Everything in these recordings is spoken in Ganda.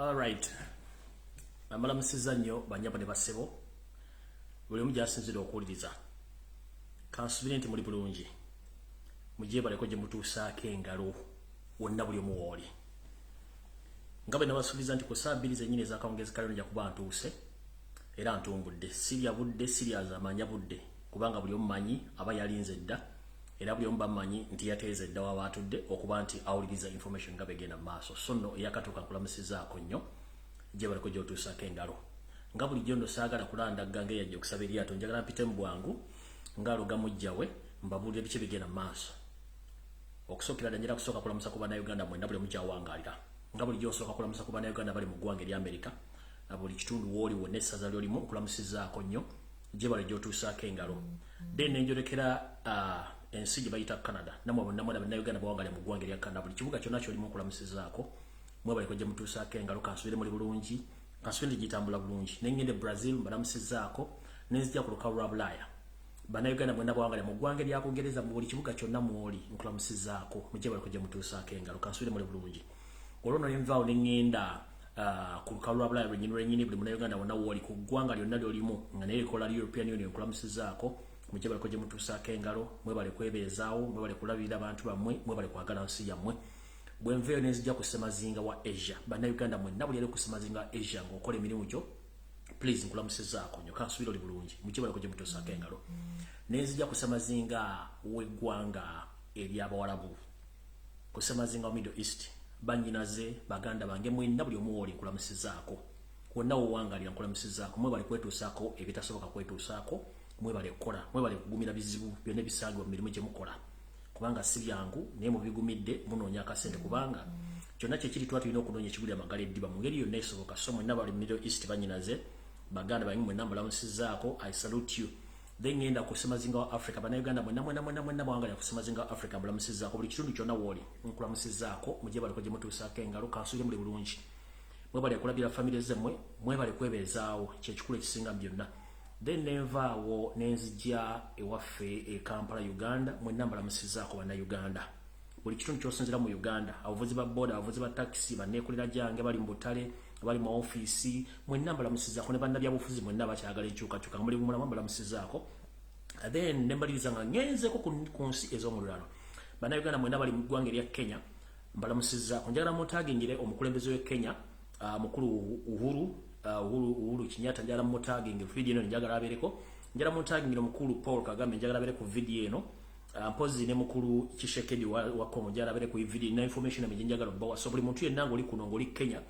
All right. Amala musiza nnyo banyabo ne basebo. Buli omu gyasinzira okuwuliriza. Kansubire nti muli bulungi. Mujje baleko gye mutuusaako engalo wonna buli omu wooli. Nga bwe nabasuubiza nti ku ssaawa bbiri zennyini ez'akawungezi kaleero nja kuba ntuuse era ntumbudde. Sirya budde, siryaza amanya budde kubanga buli omu manyi aba yalinze dda era buli omu bamanyi nti yateeze dda waba atudde okuba nti awuliriza information nga begenda mu maaso. So nno eyakatuuka nkulamusizaako nnyo gye baleko gy'otuusaako engalo. Nga bulijjo nno saagala kulandagga ng'eyajja okusaba eryato njagala mpite mu bwangu ng'aloga mujjawe mbabuulire biki bigenda mu maaso. Okusookera ddala njagala kusooka kulamusa ku bannayuganda mwenna buli omu gy'awangaalira. Nga bulijjo osooka kulamusa ku bannayuganda bali mu ggwanga erya Amerika na buli kitundu w'oli wonna essaza ly'olimu nkulamusizaako nnyo gye bali gy'otuusaako engalo. Then ne njolekera ensi gye bayita Canada namwe bonna mwena bannayuganda bawangaale mu ggwanga erya Canada buli kibuga kyonna ky'olimu nkulamusizaako mwe baliko gye mutuusaako engalo. Kansubire muli bulungi, kansubire gitambula bulungi. Ne ngende Brazil mbalamusizaako ne nzija ku lukalu lwa Bulaaya. Bannayuganda mwenna bawangaale mu ggwanga erya Bungereza mu buli kibuga kyonna mw'oli nkulamusizaako mujje baliko gye mutuusaako engalo. Kansubire muli bulungi. Olwo nno ne nvaawo ne ngenda ku lukalu lwa Bulaaya lwennyini buli munnayuganda wonna w'oli ku ggwanga lyonna ly'olimu nga naye likola European Union nkulamusizaako mujje baliko gye mutuusaako engalo. Mwe bali kwebeezaawo, mwe bali kulabirira abantu bammwe, mwe bali kwagala nsi yammwe. Bwe nveeyo ne nzija ku ssemazinga wa Asia bannayuganda mwenna buli ali ku ssemazinga wa Asia ng'okola emirimu gyo please nkulamusizaako nnyo. Kansubire oli bulungi mujje baliko gye mutuusaako engalo. Ne nzija ku ssemazinga w'eggwanga ery'Abawarabu ku ssemazinga wa Middle East bannyinaze baganda bange mwenna buli omu w'oli nkulamusizaako. Wonna w'owangaalira nkulamusizaako. Mwe bali kwetuusaako ebitasoboka kwetuusaako, mwe bali kukola, mwe bali kugumira bizibu byonna ebisaagibwa mu mirimu gye mukola kubanga si byangu naye mubigumidde munoonya akasente kubanga kyonna kyekiri tulina okunoonya ekigulira amagala eddiba mu ngeri yonna esoboka. So mwenna bali Middle East bannyinaze baganda bange mwenna mbalamusizaako. I salute you. Then ngenda ku ssemazinga wa Africa bannayuganda mwenna bawangalira ku ssemazinga wa Africa mbalamusizaako. Buli kitundu kyonna w'oli nkulamusizaako mujje baliko gye mutuusaako engalo. Kansubire muli bulungi. Mwe bali kulabira famire zammwe, mwe bali kwebeezaawo kyekikulu ekisinga byonna. Then nenvaawo nenzija ewaffe e Kampala Uganda mwenna mbalamusizaako bannayuganda. Buli kitundu ky'osinzira mu Uganda abavuzi ba boda, abavuzi ba taxi, banneekolera gyange bali mu butale bali mu ofiisi mwenna mbalamusizaako ne bannabyabufuzi mwenna bakyagala enkyukakyuka nga muli mulamu mbalamusizaako. Then ne mbaliriza nga ngenzeeko ku nsi ez'omululalo bannayuganda mwenna bali mu ggwanga erya Kenya mbalamusizaako. Njagala mutaagingire omukulembeze w'e Kenya mukulu Uhuru Kenyatta njagala mutaagingire video eno njagala abeereko. Njagala mutaagingire omukulu Paul Kagame njagala abeere ku video eno. Mpozi ne mukulu Kishekedi wa Congo njagala abeere ku video na information amenye njagala obbawa. So buli muntu yenna ng'oli kuno ng'oli Kenya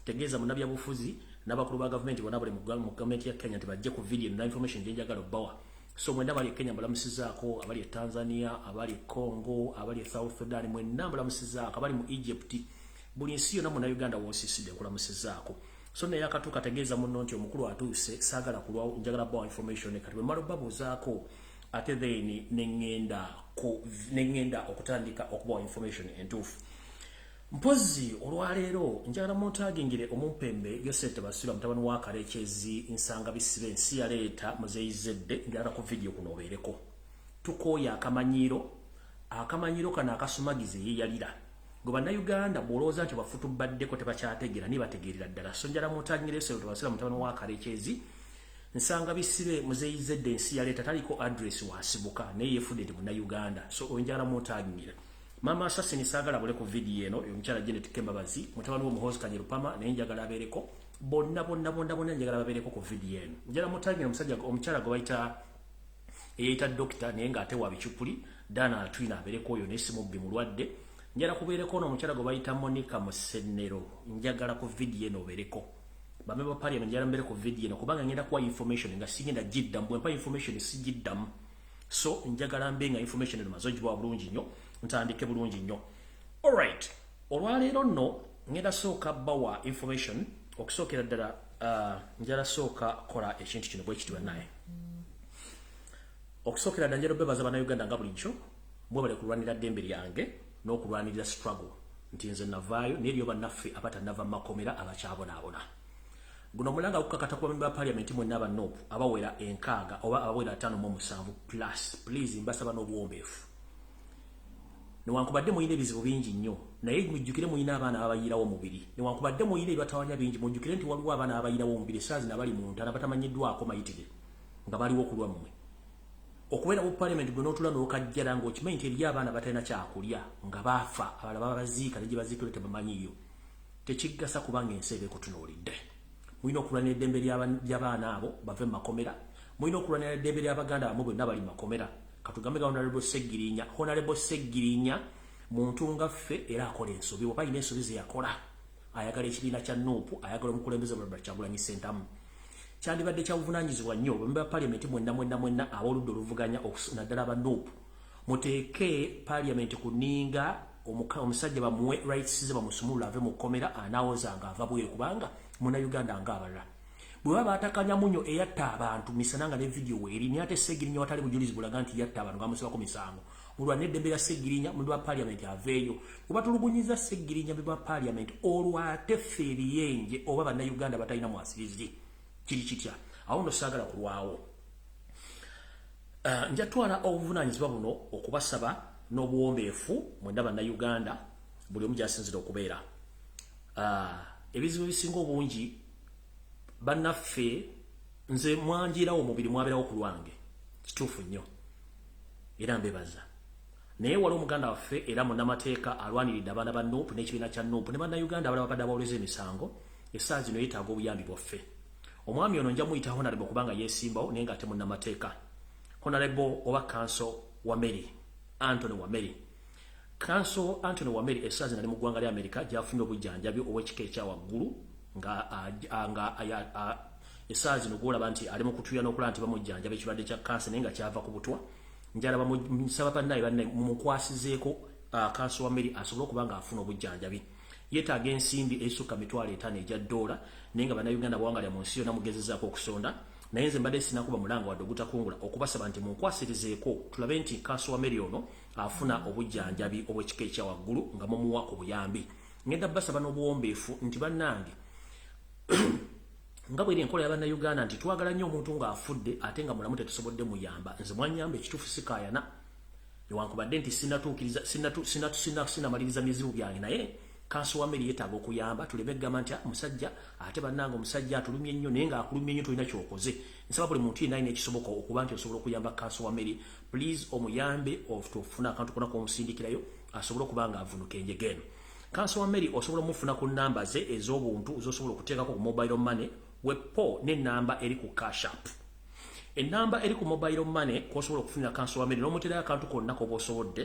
tegeeza munnabyabufuzi n'abakulu ba gavumenti bonna bali mu gavumenti ya Kenya tebajje ku video na information gye njagala obbawa. So mwenna bali e Kenya mbalamusizaako, abali e Tanzania, abali e Congo, abali e South Sudan mwenna mbalamusizaako, abali mu Egypt buli nsi yonna munnayuganda w'osiisidde nkulamusizaako. So naye akatuuka tegeeza munno nti omukulu atuuse saagala kulwawo njagala bbawa information kati bwe mmala obbabuuzaako ate then nengenda okutandika okubawa information entuufu. Mpozi olwaleero njagala mutaagingire omumpembe Yosette Basula mutabani wa Kalekyezi nsanga bisibe ensi yaleeta muzeyizedde njagala ku video kuno obeereko. Tukooya akamanyiiro kano akasumagize yeeyalira gwe bannayuganda bw'olowooza nti bafutubaddeko tebakyategeera niye bategeerera ddala. So njagala mutaagingire Yosette Basula mutabani wa Kalekyezi nsanga bisibe muzeyizedde ensi yaleeta taliko address wasibuka naye yeefudde nti munnayuganda. So njagala mutaagingire Mama Assassin saagala bole ku video eno omukyala Janet Kembabazi mutabani w'omuhozi Kanyerupama naye njagala abeereko bonna njagala babeereko ku video eno. Njagala mutaagingire omukyala gwe bayita dokita naye ng'ate wa bicupuli Dana Atwina abeereko oyo naye si mubbi mulwadde. Njagala kubeereko n'omukyala gwe bayita Monica Musennero njagala ku video eno obeereko. Bamemba parliament njagala mbeere ku video eno kubanga ngenda kuwa information nga sigenda giddamu bwe mpa information sigiddamu. So njagala mbe nga information eno maze ogibawa bulungi nnyo ntandike bulungi nnyo. Alright, olwaleero nno ngenda sooka bawa information okusookera ddala njala sooka kola ekintu kino bwe kitibwa naye okusookera ddala njala bebaza bannayuganda nga bulijjo mwe bali kulwanira ddembe lyange n'okulwanirira struggle nti nze navaayo naye eriyo bannaffe abatannava mu makomera abakyabonaabona. Guno mulanga okukakata ku bamemba ba parliament mwenna abanoopu abawera 6 oba abawera 5 mu 7 plus please mbasaba n'obuwombeefu. newankubadde muyina ebizibu bingi nnyo naye mujjukire muyina abaana abayirawo omubiri newankubadde muyina ebyatawanya bingi mujjukire nti waliwo abaana abayirawo omubiri essaazi nabali mu ntana batamanyiddwako mayitire nga baliwo ku lwammwe okubeera mu parliament gwe n'otula n'okajjala ng'okimanyi nti eriyo abaana batalina kyakulya nga baafa abalala babaziika ne gye baziikirwe tebamanyiyo tekiggasa kubanga ensi eba ekutunuulidde mulina okulwanira eddembe ly'abaana abo bave mu makomera mulina okulwanira eddembe ly'abaganda bamwe bonna bali mu makomera katugambe ga honorable Seggirinya muntu nga ffe era akola ensobi oba alina ensobi ze yakola ayagala ekibiina kya nuupu ayagala omukulembeze Robert Kyagulanyi Ssentamu kyandibadde kya buvunaanyizibwa nnyo bambe ba parliament mwenna ab'oludda oluvuganya naddala aba nuupu muteeke parliament kuninga omusajja bamuwe rights ze bamusumulula ave mu kkomera anaawozanga ava bweru kubanga munnayuganda ng'abalala bwe baba atakanya munyo eyatta abantu misananga ne video weeri ni ate Seggirinya watali bujulizi bulaga nti yatta abantu bamusibako misango mulwa n'eddembe lya Seggirinya mu lwa parliament aveeyo bwe batulugunyiza Seggirinya mu lwa parliament olwate ffe ebiyenje oba bannayuganda batalina mwasirizi kiri kitya awo nno saagala kulwawo njatwala obuvunaanyizibwa buno okubasaba n'obuwombeefu mwenda bannayuganda buli omu gy'asinzira okubeera ebizibu ebisinga obungi bannaffe nze mwanjirawo omubiri mwabeerawo ku lwange kituufu nnyo era mbebaza naye wali omuganda waffe era munnamateeka alwaniridde abaana ba nuupu n'ekibiina kya nuupu ne bannayuganda abalala babadde abawoleza emisango essaawa zino yeetaaga obuyambi bwaffe omwami ono nja muyita honorable kubanga yeesimbawo naye nga ate munnamateeka honorable oba kanso Wameri Anthony Wameri kanso Anthony Wameri essaawa zino ali mu ggwanga lya Amerika gy'afunye obujjanjabi obw'ekika ekya waggulu nga essaawa zino gwolaba nti ali mu kutuya n'okulaba nti bamujjanjaba ekirwadde kya kansa naye nga kyava ku butwa njala bamusaba bannaye mumukwasizeeko kanso Wameri asobole okuba nga afuna obujjanjabi yeetaaga ensimbi ezisukka $5,000 ejja dola naye nga bannayuganda bawanga mu nsi yonna mugezezaako okusonda naye nze mbadde sinakuba mulanga wadde ogutakungula okubasaba nti munkwasirizeeko tulabe nti kanso Wameri ono afuna obujjanjabi obw'ekika ekya waggulu nga mumuwa obuyambi ngenda basaba n'obuwombeefu nti bannange nga bweri enkola y'abannayuganda nti twagala nnyo omuntu ng'afudde ate nga mulamu tetusobodde muyamba nze mwanyamba ekituufu sikaayana newankubadde nti sinamaliriza mizibu byange naye kanso Wameri yeetaaga okuyamba tuleme gamba nti musajja ate bannange omusajja atulumye nnyo naye ng'akulumye nnyo tolina kyokoze nsaba buli muntu yenna alina ekisoboka okuba nti osobola okuyamba kanso Wameri please omuyambe ofuna akantu kona k'omusindikirayo asobole okuba nga avunuka enjega eno kanso Wameri osobola omufuna ku nnamba ze ez'obuntu z'osobola okuteekako ku mobile money wepo n'ennamba eri ku cash app ennamba eri ku mobile money kw'osobola okufunira kanso Wameri n'omuteerayo akantu konna k'oba osobodde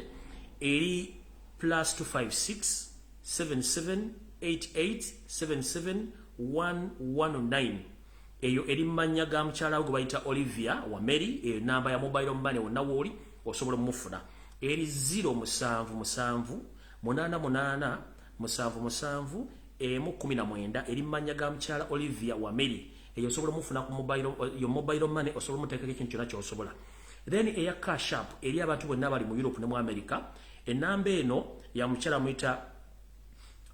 eri +256 7788771119 eyo eri mmanya ga mukyala we gwe bayita Olivia Wameri eyo namba ya mobile money wonna wooli osobola omufuna eri 07887771719 eri mmanya ga mukyala Olivia Wameri eyo osobola omufuna ku mobile money osobola omuteekako ekintu kyonna ky'osobola then eya cash app eri abantu bonna bali mu Europe ne mu America ennamba eno ya mukyala muyita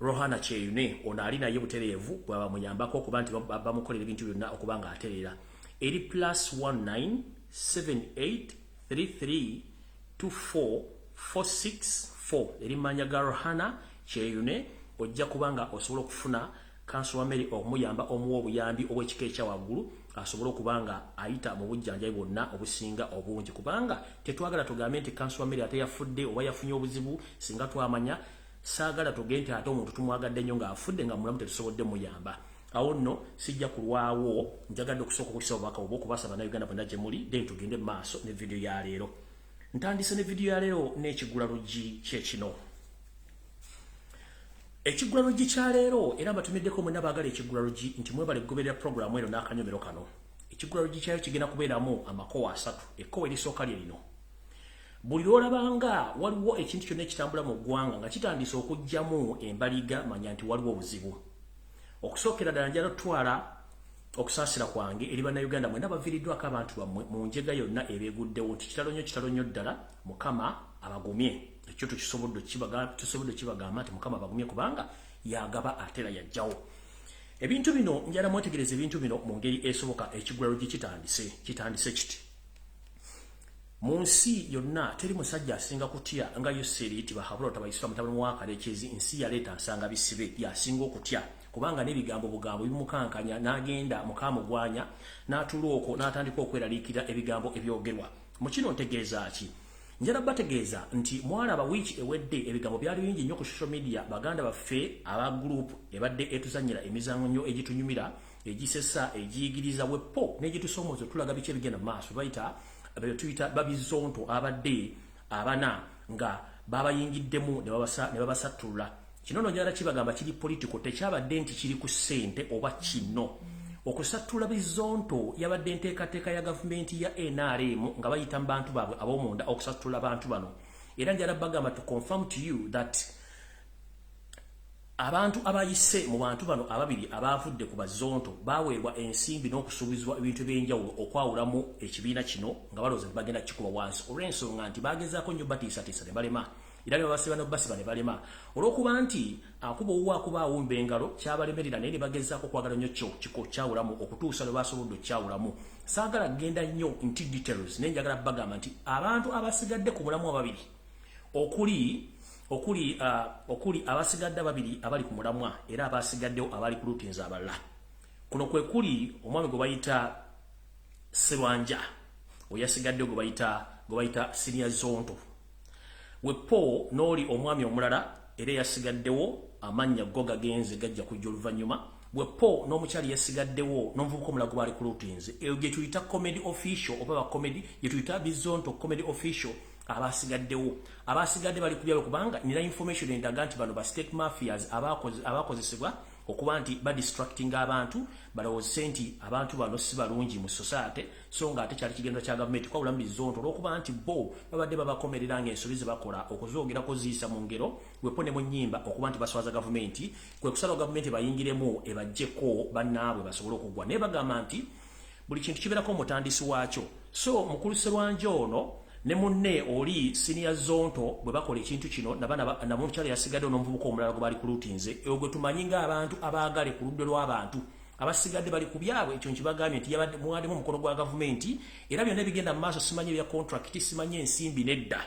Rohana Cheyune ono ali naye butereevu bwaba muyambako okuba nti bamukolera ebintu byonna okuba nga atereera eri +1978332446 eri mmanya ga Rohana Cheyune ojja kubanga osobola okufuna kanso Wameri okumuyamba omuwa obuyambi obw'ekika ekya waggulu asobole okuba nga ayita mu bujjanjabi bwonna obusinga obungi kubanga tetwagala tugambe nti kanso Wameri ate yafudde oba yafunye obuzibu singa twamanya saagala tugende nti ate omuntu tumwagadde nnyo ng'afudde nga mulamu tetusobodde muyamba awo nno sijja kulwawo njagadde okusooka okukisa obubaka obwo okubasaba bannayuganda bonna gye muli then tugende mu maaso ne vidiyo ya leero ntandise ne vidiyo ya leero n'ekiggulaluggi kyekino ekiggulaluggi kya leero era mbatumiddeko mwenna baagala ekiggulaluggi nti mwebale kugoberera puroguramu eno n'akanyomero kano ekiggulaluggi kyayo kigenda kubeeramu amakowa 3 ekkowa erisooka lye lino buli lwolabanga waliwo ekintu kyonna ekitambula mu ggwanga nga kitandise okugjamu embaliga manya nti waliwo obuzibu okusookera ddala njala tutwala okusaasira kwange eri bannayuganda mwenna baviiriddwako abantu bammwe mu njega yonna ebeeguddewo nti kitalo nnyo ddala mukama abagumye ekyo tusobodde kibagamba nti mukama abagumye kubanga yagaba ate era yajjawo ebintu bino njala mwetegereza ebintu bino mu ngeri esoboka ekiggulaluggi kitandise kiti Munsi yonna teri musajja asinga kutya nga Yoseri iti bahabula tabayiswa mutabani wa Kalekezi insi yaleta nsanga bisibe yasinga okutya kubanga n'ebigambo bugambo bimukankanya n'agenda mukamugwanya n'atuluoko n'atandika okweraliikira ebigambo ebyogerwa mu kino ntegeeza ki njala bategeeza nti mwalaba wiiki ewedde ebigambo byali bingi nnyo ku social media baganda baffe aba group ebadde etuzanyira emizango nnyo egitunyumira egisesa egiyigiriza wepo n'egitusomooza tulaga biki ebigenda mu maaso bayita tuyita babizonto abadde abana nga babayingiddemu ne babasatula kino njala kibagamba kiri political tekyabadde nti kiri ku ssente oba kino okusatula bizonto yabadde nteekateeka ya gavumenti ya NRM nga bayita mu bantu baabwe ab'omunda okusatula abantu bano era njala bagamba to confirm to you that abantu abayise mu bantu bano ababiri abavudde ku bazonto baweebwa ensimbi n'okusuubizibwa ebintu ebyenjawulo okwawulamu ekibiina kino nga balowooza nti bagenda kikuba wansi olw'ensonga nti bagezaako nnyo batiisatiisa ne balema era ne babasiba ne balema olw'okuba nti akuba owuwa akuba awumba engalo kyabalemerera naye ne bagezaako okwagala nnyo kiko kyawulamu okutuusa lwe basobodde okyawulamu saagala genda nnyo nti details naye njagala bagamba nti abantu abasigadde ku mulamu ababiri okuli abasigadde ababiri abali ku mulamwa era abasigaddewo abali ku lutinzi abalala kuno kwe kuli omwami gwe bayita Serwanja oyasigaddewo gwe bayita Senior Zonto wepo n'oli omwami omulala era yasigaddewo amannya go gagenze gajja kujja oluvannyuma wepo n'omukyali yasigaddewo n'omuvubuka omulala gwe bali ku lutinzi eyo gye tuyita comedy official oba bakomedi gye tuyita bizonto comedy official abasigadde bali kubyalo kubanga nina information endaga nti bano ba state mafias abakozesebwa okuba nti badistracting abantu balowooze nti abantu bano si balungi mu society so nga ate kyali kigendo kya gavumenti kwawula mu bizonto olw'okuba nti bo babadde babakomerera ng'ensobi ze bakola okuzoogerako ziisa mu ngero wepo ne mu nnyimba okuba nti baswaza gavumenti kwe kusalawo gavumenti bayingiremu ebaggyeko bannaabwe basobole okugwa naye bagamba nti buli kintu kibeerako omutandisi waakyo so mukulu Serwanja ono ne munne oli Senior Zonto bwe bakola ekintu kino namukyala yasigadde n'omuvubuka omulala gwe bali ku lutinze eyo gwe tumanyi ng'abantu abaagale ku ludde lw'abantu abasigadde bali ku byabwe ekyo nkibagambye nti mwademu omukono gwa gavumenti era byonna ebigenda mu maaso simanyi ebya contract simanyi ensimbi nedda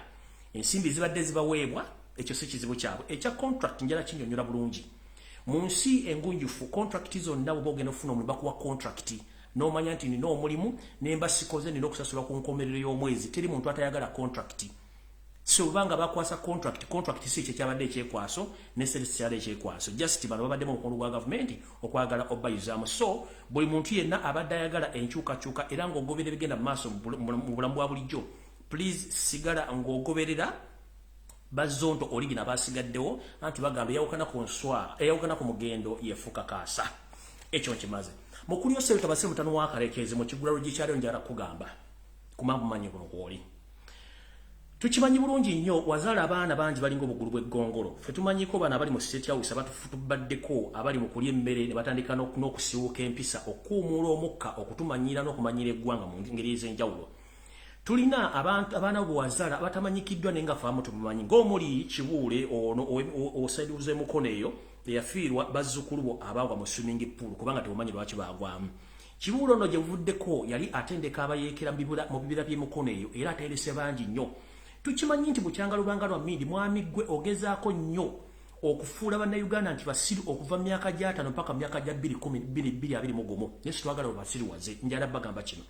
ensimbi zibadde zibaweebwa ekyo si kizibu kyabwe ekya contract njala kinyonyola bulungi mu nsi engunjufu contract zonna bwe ogenda okufuna omulimu bakuwa contract n'omanya nti nina omulimu nemba sikoze nina okusasula ku nkomerero y'omwezi teri muntu atayagala contract so banga bakwasa contract si kyabadde ekyekwaso ne service kyali ekyekwaso just bano babadde mu mukono gwa gavumenti okwagala obayizaamu so buli muntu yenna abadde ayagala enkyukakyuka era ng'ogoberera ebigenda mu maaso mu bulamu bwa bulijjo please sigala ng'ogoberera bazonto origina basigaddewo anti bagamba eyawukana ku mugendo yefuuka kaasa ekyo nkimaze mukulu Yoseri tabase mutano wa Kalekezi mu kigulalo gikyali njala kugamba kumambu manyi kuno kwoli tukimanyi bulungi nnyo wazaala abaana bangi balinga obugulu bw'eggongolo ffe tumanyiko bana abali mu state house abatufutubaddeko abali mu kulya emmere ne batandika n'okusiwuka empisa okuumula omukka okutumanyira n'okumanyira eggwanga mu ngeri ez'enjawulo tulina abaana bwe wazaala batamanyikiddwa naye nga faamu tumumanyi ng'omuli Kibuule ono osaidiuza emukono eyo yafiirwa bazzukulu bo abaagwa mu swimming pool kubanga tebumanyi lwaki baagwamu Kibuule ono gye buvuddeko yali atendeka abayeekera mu bibira by'emukono eyo era atendese bangi nnyo tukimanyi nti bukyanga lubanga lwa mmindi mwami gwe ogezaako nnyo okufuula bannayuganda nti basiru okuva mu myaka gya 5 mpaka mu myaka gya 2021 naye situwagala obasiriwaze njala bagamba kino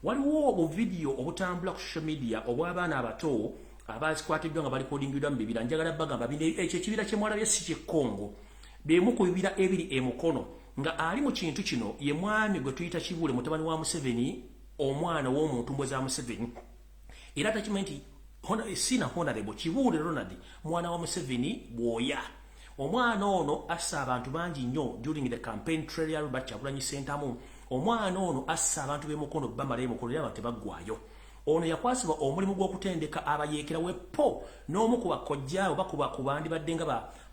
waliwo obuvidiyo obutambula ku social media obw'abaana abato abazikwatiddwa nga balikodingidwa mu bibira njagala bagamba ekyo ekibira kyemwalabye si ky'e Congo byemu ku bibira ebiri emukono nga ali mu kintu kino ye mwami gwe tuyita Kibuule mutabani wa Museveni omwana w'omuntu mbwe za Museveni era takimanyi nti sina honorable Kibuule Ronald mwana wa Museveni bwoya omwana ono assa abantu bangi nnyo during the campaign trail ya Robert Kyagulanyi Ssentamu omwana ono assa abantu b'emukono bamala emukono era tebaggwayo ono yakwasibwa omulimu gw'okutendeka abayeekera wepo n'omu ku bakojjaawe bakuba ku bandi badde nga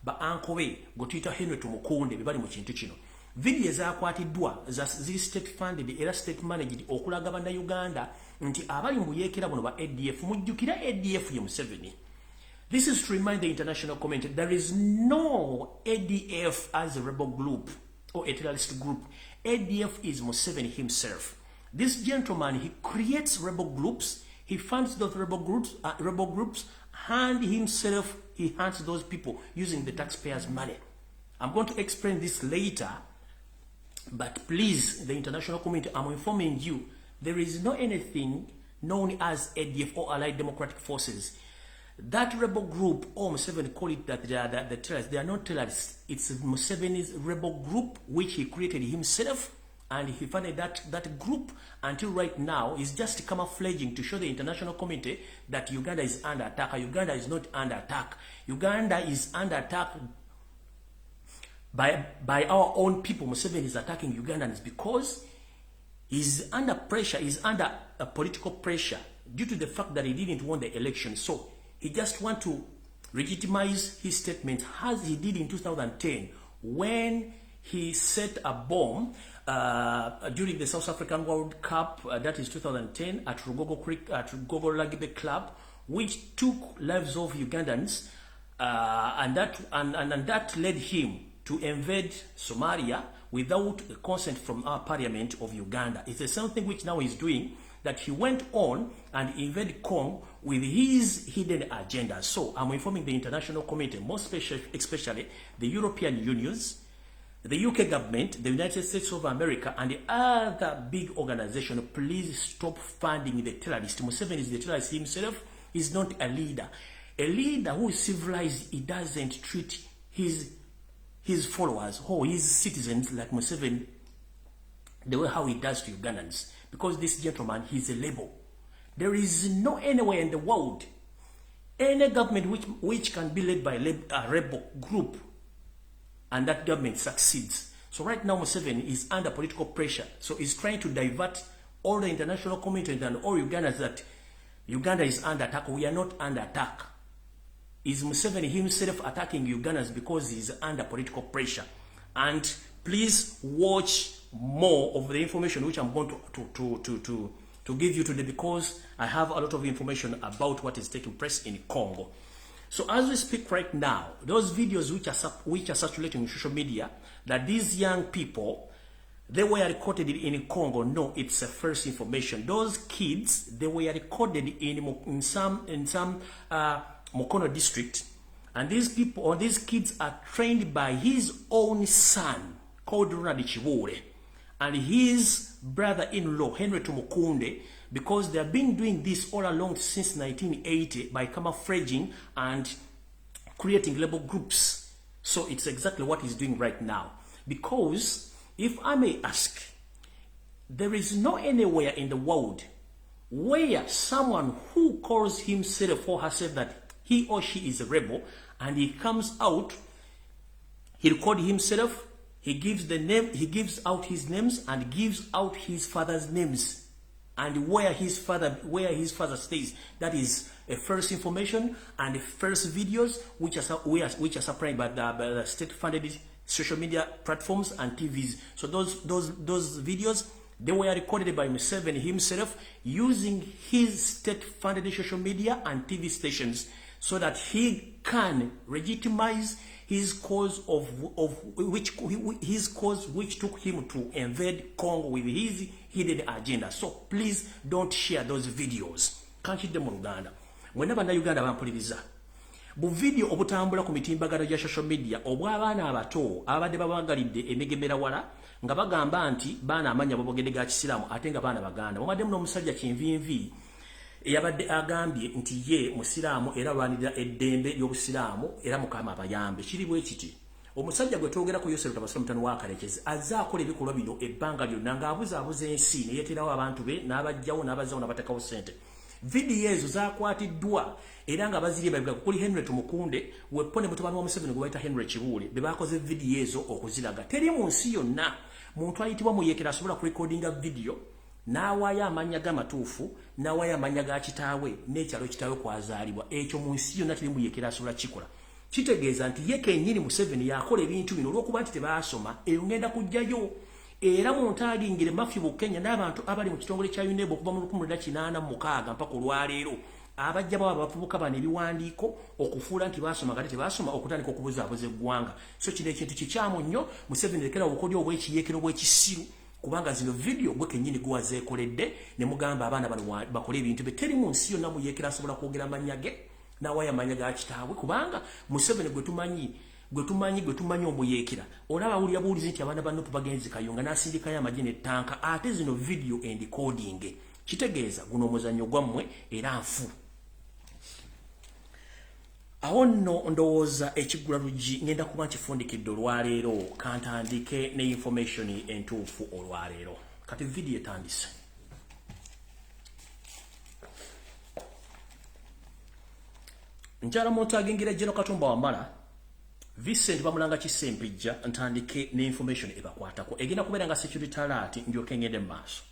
ba ankobe gwe tuyita Henry Tumukunde be bali mu kintu kino video ezakwatiddwa ziri state funded era state managed okulaga bannayuganda nti abali mu buyeekera buno ba ADF mujjukira ADF ye Museveni. This is to remind the international community there is no ADF as a rebel group or a terrorist group. ADF is Museveni himself. This gentleman, he creates rebel groups, He funds those rebel groups, and himself, he hunts those people using the taxpayers' money. I'm going to explain this later, but please, the international community, I'm informing you, there is no anything known as ADF or Allied Democratic Forces. That rebel group, or Museveni call it that they are the terrorists. They are not terrorists. It's Museveni's rebel group, which he created himself, and he funded that group until right now is just camouflaging to show the international community that Uganda is under attack. Uganda is not under attack. Uganda is under attack by our own people. Museveni is attacking Ugandans because he's under pressure, he's under a political pressure due to the fact that he didn't win the election. So he just want to legitimize his statement as he did in 2010 when he set a bomb during the South African World Cup, that is 2010, at Rugogo Rugby Club, which took lives of Ugandans, and that led him to invade Somalia without the consent from our parliament of Uganda. It's the same thing which now he's doing, that he went on and invaded Congo with his hidden agenda. So I'm informing the international community, most especially the European Unions, the UK government, the United States of America, and the other big organization, please stop funding the terrorist. Museveni is the terrorist himself. He's not a leader. A leader who is civilized, he doesn't treat his followers or his citizens like Museveni the way how he does to Ugandans. Because this gentleman, he's a label. There is no anywhere in the world, any government which can be led by a rebel group, and that government succeeds. So right now, Museveni is under political pressure. So he's trying to divert all the international community and all Ugandans that Uganda is under attack. We are not under attack. Is Museveni himself attacking Ugandans because he's under political pressure? And please watch more of the information which I'm going to give you today, because I have a lot of information about what is taking place in Congo. So as we speak right now, those videos which are circulating in social media, that these young people, they were recorded in Congo. No, it's a false information. Those kids, they were recorded in some Mukono district, and these people or these kids are trained by his own son called Ronald Chibure and his brother-in-law Henry Tumukunde, because they have been doing this all along since 1980 by camouflaging and creating label groups. So it's exactly what he's doing right now. Because if I may ask, there is no anywhere in the world where someone who calls himself or herself that he or she is a rebel, and he comes out, he records himself, he gives the name, he gives out his names and gives out his father's names and where his father stays. That is a first information and first videos which are supplied by the state-funded social media platforms and TVs. So those videos, they were recorded by Museveni himself using his state-funded social media and TV stations, so that he can legitimize his cause which took him to invade Congo with his hidden agenda. So please don't share those videos. Kanchidde mu Luganda. Mwenna bannayuganda bampuliriza. Bu video obutambula ku mitimbagano ya social media obw'abaana abato abadde babagalidde emegemera wala nga bagamba nti baana amanya babogedde ga Kisiraamu ate nga baana Baganda. Mwaddemu n'omusajja kinvinvi eyabadde agambye nti ye musiraamu era lwanirira eddembe ly'obusiraamu era Mukama abayambe. Kiri bwe kiti. Omusajja gwe twogera ku Yosef Tabasira mutano wa Kalekezi azza akola ebikolwa bino ebbanga lyonna ng'abuzaabuza ensi ne yeeterawo abantu be n'abajjawo n'abazzawo n'abatekawo ssente. Vidiyo ezo zakwatiddwa era nga bazirye babiga kuli Henry Tumukunde wepone mutabani wa Museveni gwe bayita Henry Chibule be bakoze vidiyo ezo okuziraga. Teri mu nsi yonna muntu ayitibwa Muyekera asobola kurecordinga video n'awaayo amanya g'amatuufu n'awaayo amanya ga kitaawe n'ekyalo kitaawe kwazaalibwa. Ekyo mu nsi yonna teri Muyekera asobola kikola. Kitegeeza nti ye kennyini Museveni yakola ebintu bino olw'okuba nti tebaasoma eyo ngenda kujjayo. Era muntu alingire Matthew mu Kenya n'abantu abali mu kitongole kya UNEB okuva mu 1986 mpaka olwaleero abajja baba bavubuka bano ebiwandiiko okufuula nti baasoma kati tebaasoma okutandika okubuzaabuza eggwanga. So kino ekintu kikyamu nnyo. Museveni lekera obukodyo obw'ekiyeekero bw'ekisiru kubanga zino video gwe kenyini gwazekoledde ne mugamba abaana bano bakole ebintu beteri mu nsi yonna muyekera asobola kwogera amanya ge nawaya amanya ga kitaabwe kubanga Museveni gwe tumanyi omuyekera olaba uli abuulizi nti abaana bano bagenzi kayunga nasindikayo amagye n'ettanka ate zino video and recording kitegeeza guno omuzannyo gwammwe era nfu awo nno ndowooza ekiggula luggi ngenda kuba nkifundikidde olwaleero kantandike ne information entuufu olwaleero kati video etandise njala muntu agengira Jeno Katumba Wamala Vincent bamulanga kisempijja ntandike ne information ebakwatako egenda kubeera nga security alert ndyoke ngende maaso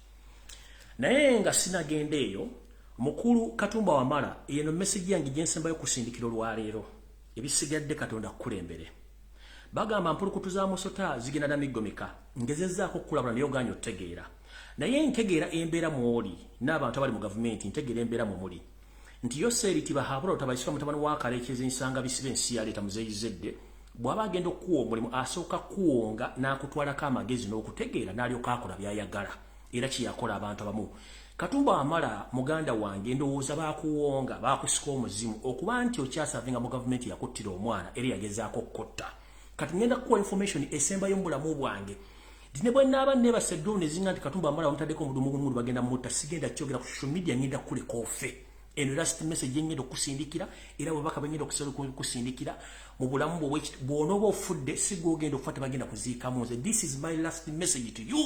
naye nga sinagende eyo mukulu Katumba Wamala yeno message yange jensembayo kusindikiro lwaleero ebisigadde Katonda kulembere bagamba mpulukutuza musota zigenda na migomika ngezezaako kulabula nayo ganyo tegeera naye ntegeera embeera mwoli n'abantu abali mu government ntegeera embeera muli nti yoseri tibahabula otabayiswa mutabani wa kalekeze nsanga bisibe ensi yaleta muzeyizedde bwaba agenda okuwa omulimu asooka kuwonga n'akutwalako amagezi n'okutegeera n'alyoka akola byayagala era kiyakola abantu abamu Katumba Wamala muganda wange ndowooza bakuwonga bakusika omuzimu okuba nti okyasavinga mu gavumenti yakuttira omwana eri yagezaako okkotta kati ngenda kuwa information esembayo mu bulamu bwange dine bwe naaba nebaseddu ne zinga nti Katumba Wamala omutaddeko omudumu bagenda mutta sigenda kyogera ku social media ngenda kuleka ofe eno last message ngenda okusindikira era bwe baka ngenda okusindikira mu bulamu bw'onooba ofudde sigogenda okufa tebagenda kuziikamu nze this is my last message to you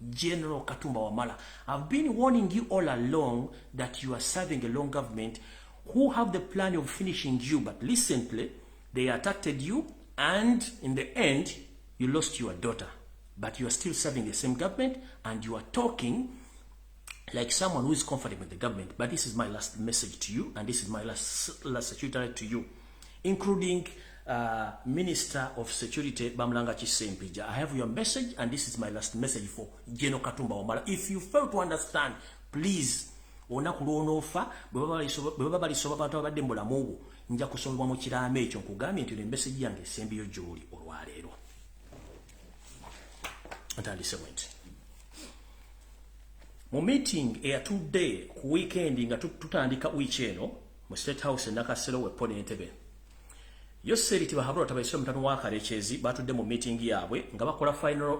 General Katumba Wamala. I've been warning you all along that you are serving a long government who have the plan of finishing you, but recently they attacked you and in the end you lost your daughter. But you are still serving the same government and you are talking like someone who is comfortable with the government. But this is my last message to you and this is my last security to you, including Minister of Security Bamulanga Kisempija. I have your message and this is my last message for Jeno Katumba Wamala. If you fail to understand, please onakulonofa bwebaba balisoba bantu abadde mu bulamu nja kusobolwa mu kiraamo ekyo nkugambye nti message yange esembiyo gy'oli olwaleero ntandise bwenti mu meeting eyatudde ku weekend nga tutandika week eno mu State House Nakasero wepone Entebbe Yoseri tibahabula tabayiswa mutano wa kalekezi batudde mu meeting yaabwe nga bakola final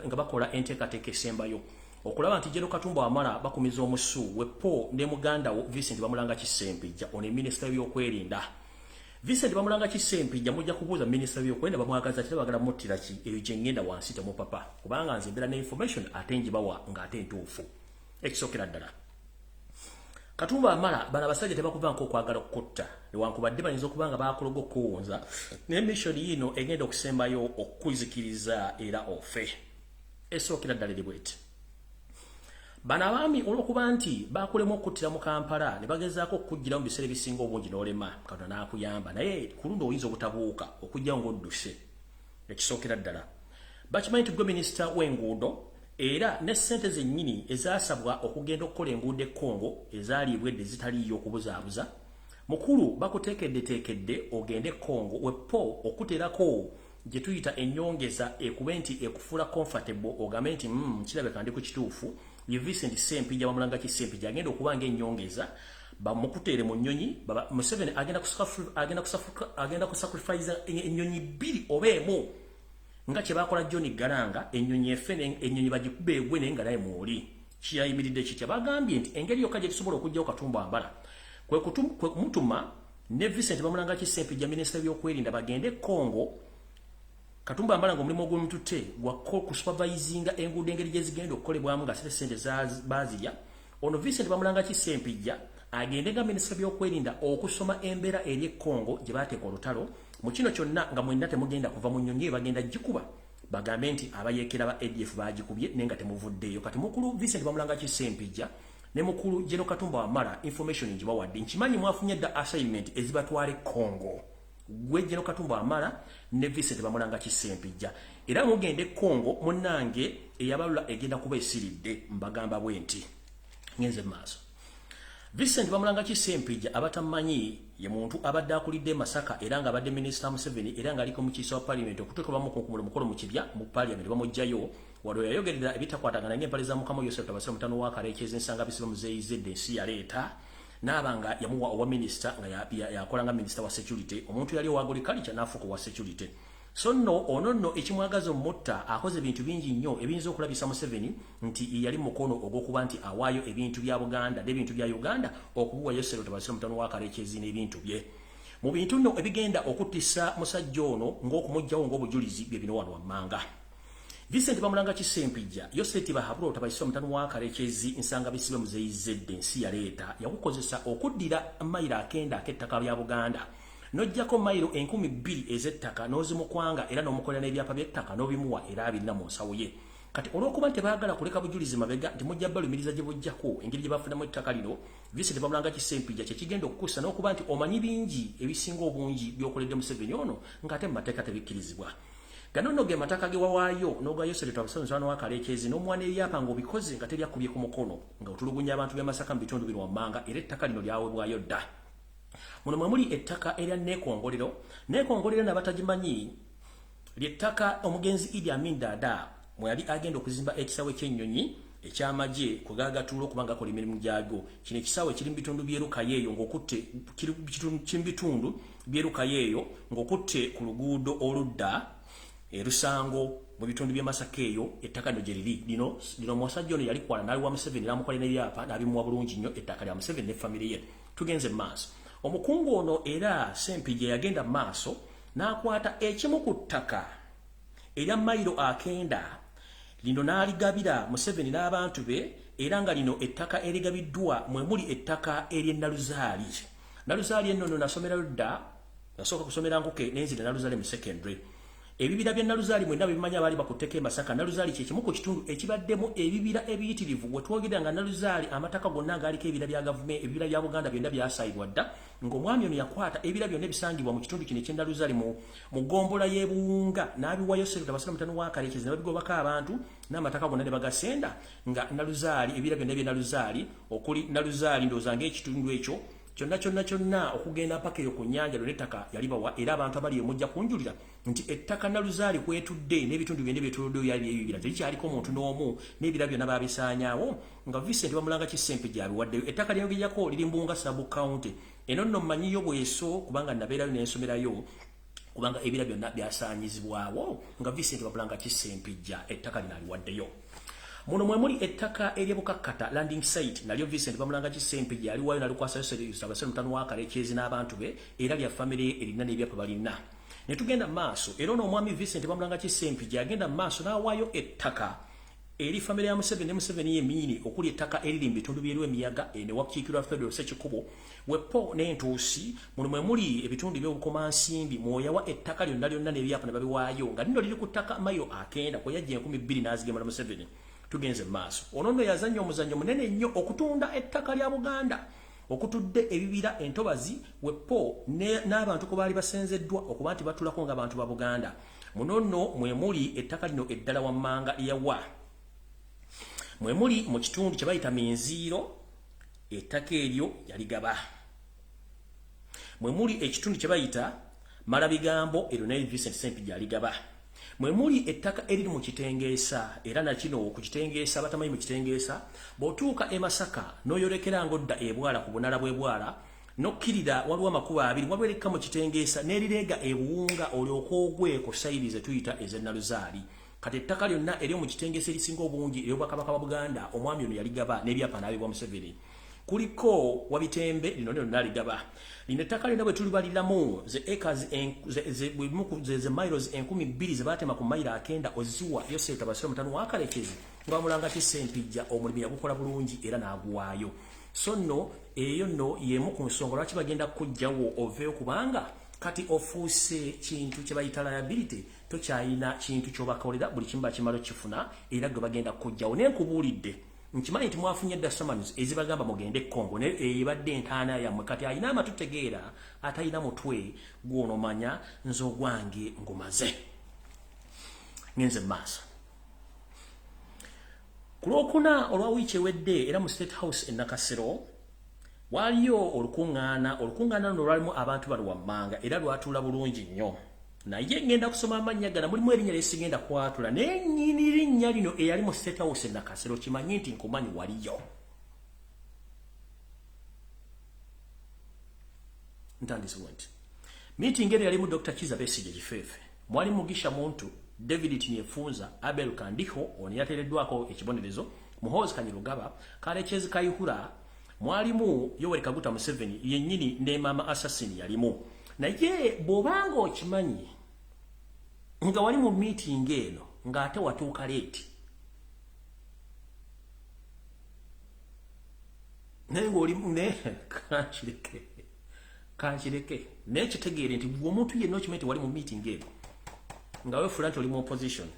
nga bakola enteekateeka esembayo okulaba nti Jeno Katumba Wamala bakumiza omusu wepo ne muganda wo Vincent Bamulanga Kisempijja one minister by'okwerinda Vincent Bamulanga Kisempijja mujja kubuuza minister by'okwerinda bamwagaza kile bagala muttira ki eyo gye ngenda wansi te mu papa kubanga nze mbera ne information ate njibawa nga ate ntuufu ekisokera ddala Katumba Wamala bana basajja tebakuva nko kwagala okutta newankubadde bayinza okubanga bakuloga okuwonza ne mission yino egenda okusembayo okuzikiriza era ofe esokera ddala libweti bana abami olwokuba nti bakulemu okuttira mu Kampala ne bagezaako okujjira mu biseera ebisinga obungi n'olema Katonda n'akuyamba naye kulundo oyinza obutabuuka okujja ng'odduse ekisokera ddala bakimanyi nti gwe minisita w'enguudo era ne ssente zennyini ezasabwa okugenda okukola enguudo e Congo ezaalibwedde zitaliyo okubuzaabuza mukulu bakuteekedde ogende e Congo wepo okuterako gye tuyita ennyongeza ekube nti ekufuula comfortable ogambe nti kirabeka ndi ku kituufu ye Vincent Sempijja Bamulanga Kisempijja agenda okuba ng'ennyongeza bamukuteere mu nnyonyi Museveni agenda kusacrifice ennyonyi bbiri oba emu nga kye bakola John Garanga ennyonyi efene ennyonyi bagikube egwe naye nga naye mwoli kiyayimiridde kitya bagambye nti engeri yokka gye tusobola okugyawo Katumba Wamala kwe kumutuma ne Vincent Bamulanga Kisempijja minisita by'okwerinda bagende Congo Katumba Wamala ng'omulimu ogw'omututte gwa kusupervisinga enguudo engeri gye zigenda okukolebwamu nga sente baazirya ono Vincent Bamulanga Kisempijja agende nga minisita by'okwerinda okusoma embeera eri e Congo gye baateeka olutalo mu kino kyonna nga mwenna temugenda kuva mu nnyonyi bagenda gikuba bagambe nti abayeekera ba ADF bagikubye naye nga temuvuddeeyo kati mukulu Vincent Bamulanga Kisempijja ne mukulu Jeno Katumba Wamala information njibawadde nkimanyi mwafunye dda assignment ezibatwale Congo gwe Jeno Katumba Wamala ne Vincent Bamulanga Kisempijja era mugende Congo munnange eyabalula egenda kuba esiridde mbagamba bwenti ngenze maaso Vincent Bamulanga Kisempijja abatamanyi ye muntu abadde akulidde Masaka era nga abadde Minister Museveni era nga aliko mu kiisa wa Parliament okuteekebwamu ku mukolo mu kibya mu Parliament bamujjayo wado yayogerera ebitakwatagana ng'empale za Mukama Yosef Tabasira mutano wa Karekezi nsanga bisibe muzeyizedde ensi yaleeta n'abanga yamuwa owa minister nga yakola nga minister wa security omuntu yali owa agriculture n'afuuka wa security. So ono ekimwagaza omutta akoze ebintu bingi nnyo ebiyinza okulabisa Museveni nti yali mukono ogw'okuba nti awaayo ebintu bya Buganda n'ebintu bya Uganda okubuwa Yosef Tabasira mutano wa Karekezi n'ebintu bye. Mu bintu nno ebigenda okuttisa musajja ono ng'okumugjawo ng'obujulizi bye bino wano wammanga. Vincent Bamulanga Kisempijja Yosef Bahaburo Tabasira mutano wa Karekezi nsanga bisibe muzeyizedde ensi yaleeta yakukozesa okuddira mayiro akenda ak'ettaka lya Buganda n'ojjako mayiro 2000 ez'ettaka n'ozimukwanga era n'omukolera n'ebyapa by'ettaka n'obimuwa era abirina mu nsawo ye. Kati olw'okuba nti baagala kuleka bujulizi mabega nti mujja balumiriza gye bujjako engeri gye bafunamu ettaka lino Vincent Bamulanga Kisempijja kye kigenda okukusa n'okuba nti omanyi bingi ebisinga obungi by'okoledde Museveni ono ng'ate mu mateeka tebikkirizibwa. Gano ge mataka ge wawaayo n'ogwa Yosef Tabasira mutano wa Karekezi n'omwana ebyapa ng'obikoze nga tebyakubye ku mukono nga otulugunya abantu b'e Masaka mu bitundu bino wammanga era ettaka lino lyaweebwayo dda. Muno mwe muli ettaka erya Neekongolero n'abatagimanyi ly'ettaka omugenzi Idi Amin Dada mwe yali agenda okuzimba ekisaawe ky'ennyonyi eky'amagye ku gaagatuula okubanga akola emirimu gyagyo. Kino ekisaawe kiri mu bitundu by'erukayeeyo ng'okutte kiri mu bitundu by'erukayeeyo ng'okutte ku luguudo oludda Rusango mu bitundu by'e Masaka eyo ettaka lino gye liri lino musajja ono yali kwala n'ali wa Museveni n'amukolera n'ebyapa n'abimuwa bulungi nnyo ettaka lya Museveni ne famire ye. Tugenze mu maaso. Omukungu ono era Sempijja yagenda mu maaso n'akwata ekimu ku ttaka erya mayiro akenda lino n'aligabira Museveni n'abantu be era nga lino ettaka erigabiddwa mwe muli ettaka ery'e Naluzaali. Naluzaali enno nasomerayo dda nasooka kusomera nkuke n'enzira Naluzaali mu secondary. Ebibira bya Naluzaali mwenda bimanya bali bakutteka e Masaka. Naluzaali kye kimu ku kitundu ekibaddemu ebibira ebiyitirivu bwe twogera nga Naluzaali amataka gonna agaaliko ebibira bya gavumenti ebibira bya Buganda byonna byasaayibwa dda ng'omwami ono yakwata ebibira byonna ebisangibwa mu kitundu kino eky'e Naluzaali mu gombola y'e Buwunga n'abiwa Yosef Tabasira mutano wa Karekezi ne babigobako abantu n'amataka gonna ne bagasenda nga Naluzaali ebibira byonna by'e Naluzaali okuli Naluzaali ndowooza ng'ekitundu ekyo kyonna okugenda paka eyo ku nnyanja n'ettaka yali bawa era abantu abali mujja kunjulira nti ettaka Naluzaali kwetudde n'ebitundu byonna byetuluddeyo yali ebibira tekyaliko omuntu n'omu n'ebira byonna baabisaanyaawo nga Vincent Bamulanga Kisempijja abiwaddeyo. Ettaka ly'ogeryako liri Mbunga Sub County eno nno mmanyiyo bweso kubanga nabeerayo n'ensomerayo kubanga ebira byonna byasaanyizibwawo nga Vincent Bamulanga Kisempijja ettaka lino aliwaddeyo. Muno mwe muli ettaka ery'Ebukakkata landing site nalyo Vincent Bamulanga Kisempijja yaliwayo nalikwasa Yosef Tabasira mutano wa Karekezi n'abantu be era lya famire erina n'ebyapa balina. Ne tugenda maaso era n'omwami Vincent Bamulanga Kisempijja yagenda maaso n'awaayo ettaka eri famire ya Museveni ne Museveni yennyini okuli ettaka eriri mu bitundu by'erwa emiyaga ne wakiikirwa Federal Ssekikubo Wepo n'entuusi muno mwe muli ebitundu by'obukomansimbi mwoyawa ettaka lyonna n'ebyapa ne babiwaayo nga lino liri ku ttaka mayiro akenda kwe yajja 2000 n'azigema na Museveni. Tugenze maaso ono nno yazannya omuzannyo munene nnyo okutunda ettaka lya Buganda okutudde ebibira entobazi Wepo n'abantu ko baali basenzeddwa okuba nti batulako ng'abantu ba Buganda. Muno nno mwe muli ettaka lino eddala wammanga lyawa mwe muli mu kitundu kye bayita Minziiro ettaka eryo yaligaba. Mwe muli ekitundu kye bayita Malabigambo eryo naye Vincent Sempijja aligaba. Mwe muli ettaka eriri mu Kitengeesa era nakino ku Kitengeesa batamanyi mu Kitengeesa bw'otuuka e Masaka n'oyolekera ng'odda ebwala ku bunala bw'ebwala n'okkirira waliwo amakubo abiri wabwereka mu Kitengeesa n'erireega e Buwunga olyoka ogwe ku sayiri ze tuyita ez'e Naluzaali. Kati ettaka lyonna eryo mu Kitengeesa erisinga obungi ery'Obwakabaka bwa Buganda omwami ono yaligaba n'ebyapa n'abibwa Museveni. Kuliko Wabitembe lino naligaba. Lino ettaka lyonna bwe tulibaliramu ze acres ze miles 2000 ze baatema ku mayiro akenda oziwa Yosef Tabasira mutano wa Karekezi nga Bamulanga Kisempijja omulimi yagukola bulungi era n'aguwaayo. So nno eyo nno yemu ku nsonga lwaki bagenda kujjawo oveeyo kubanga kati ofuuse kintu kye bayita liability tokyayina kintu ky'obakolera buli kimu bakimala kifuna era gwe bagenda kujjawo. Naye nkubuulidde nkimanyi nti mwafunye dda summons ezibagamba mugende Congo ne ebadde entaana yammwe kati ayina amatutegeera atayina mutwe gw'onomanya nze ogwange ngumaze. Ngenze maaso ku Lwokuna olwa wiiki ewedde era mu State House e Nakasero waliyo olukuŋŋaana luno lwalimu abantu bali wammanga era lwatuula bulungi nnyo. naye ngenda kusoma amannya gana mulimu erinnya lyesigenda kwatula naye nnyini linnya lino eyali mu State House Nakasero kimanyi nti nkumanyi waliyo ntandisiwe nti meeting eri yalimu Dr. Kiza Besigye Jifefe mwali Mugisha Muntu David Tiniefunza Abel Kandiho oni yatereddwako ekibonerezo Muhoozi Kanyirugaba Kalechezi Kayihura mwalimu Yoweri Kaguta Museveni yennyini ne mama assassin yalimu naye bw'obanga okimanyi nga wali mu meeting eno ng'ate watuuka leeti naye ng'olimu ne kankireke naye kitegeere nti omuntu yenna okimanyi nti wali mu meeting eno nga weefula nti oli mu opposition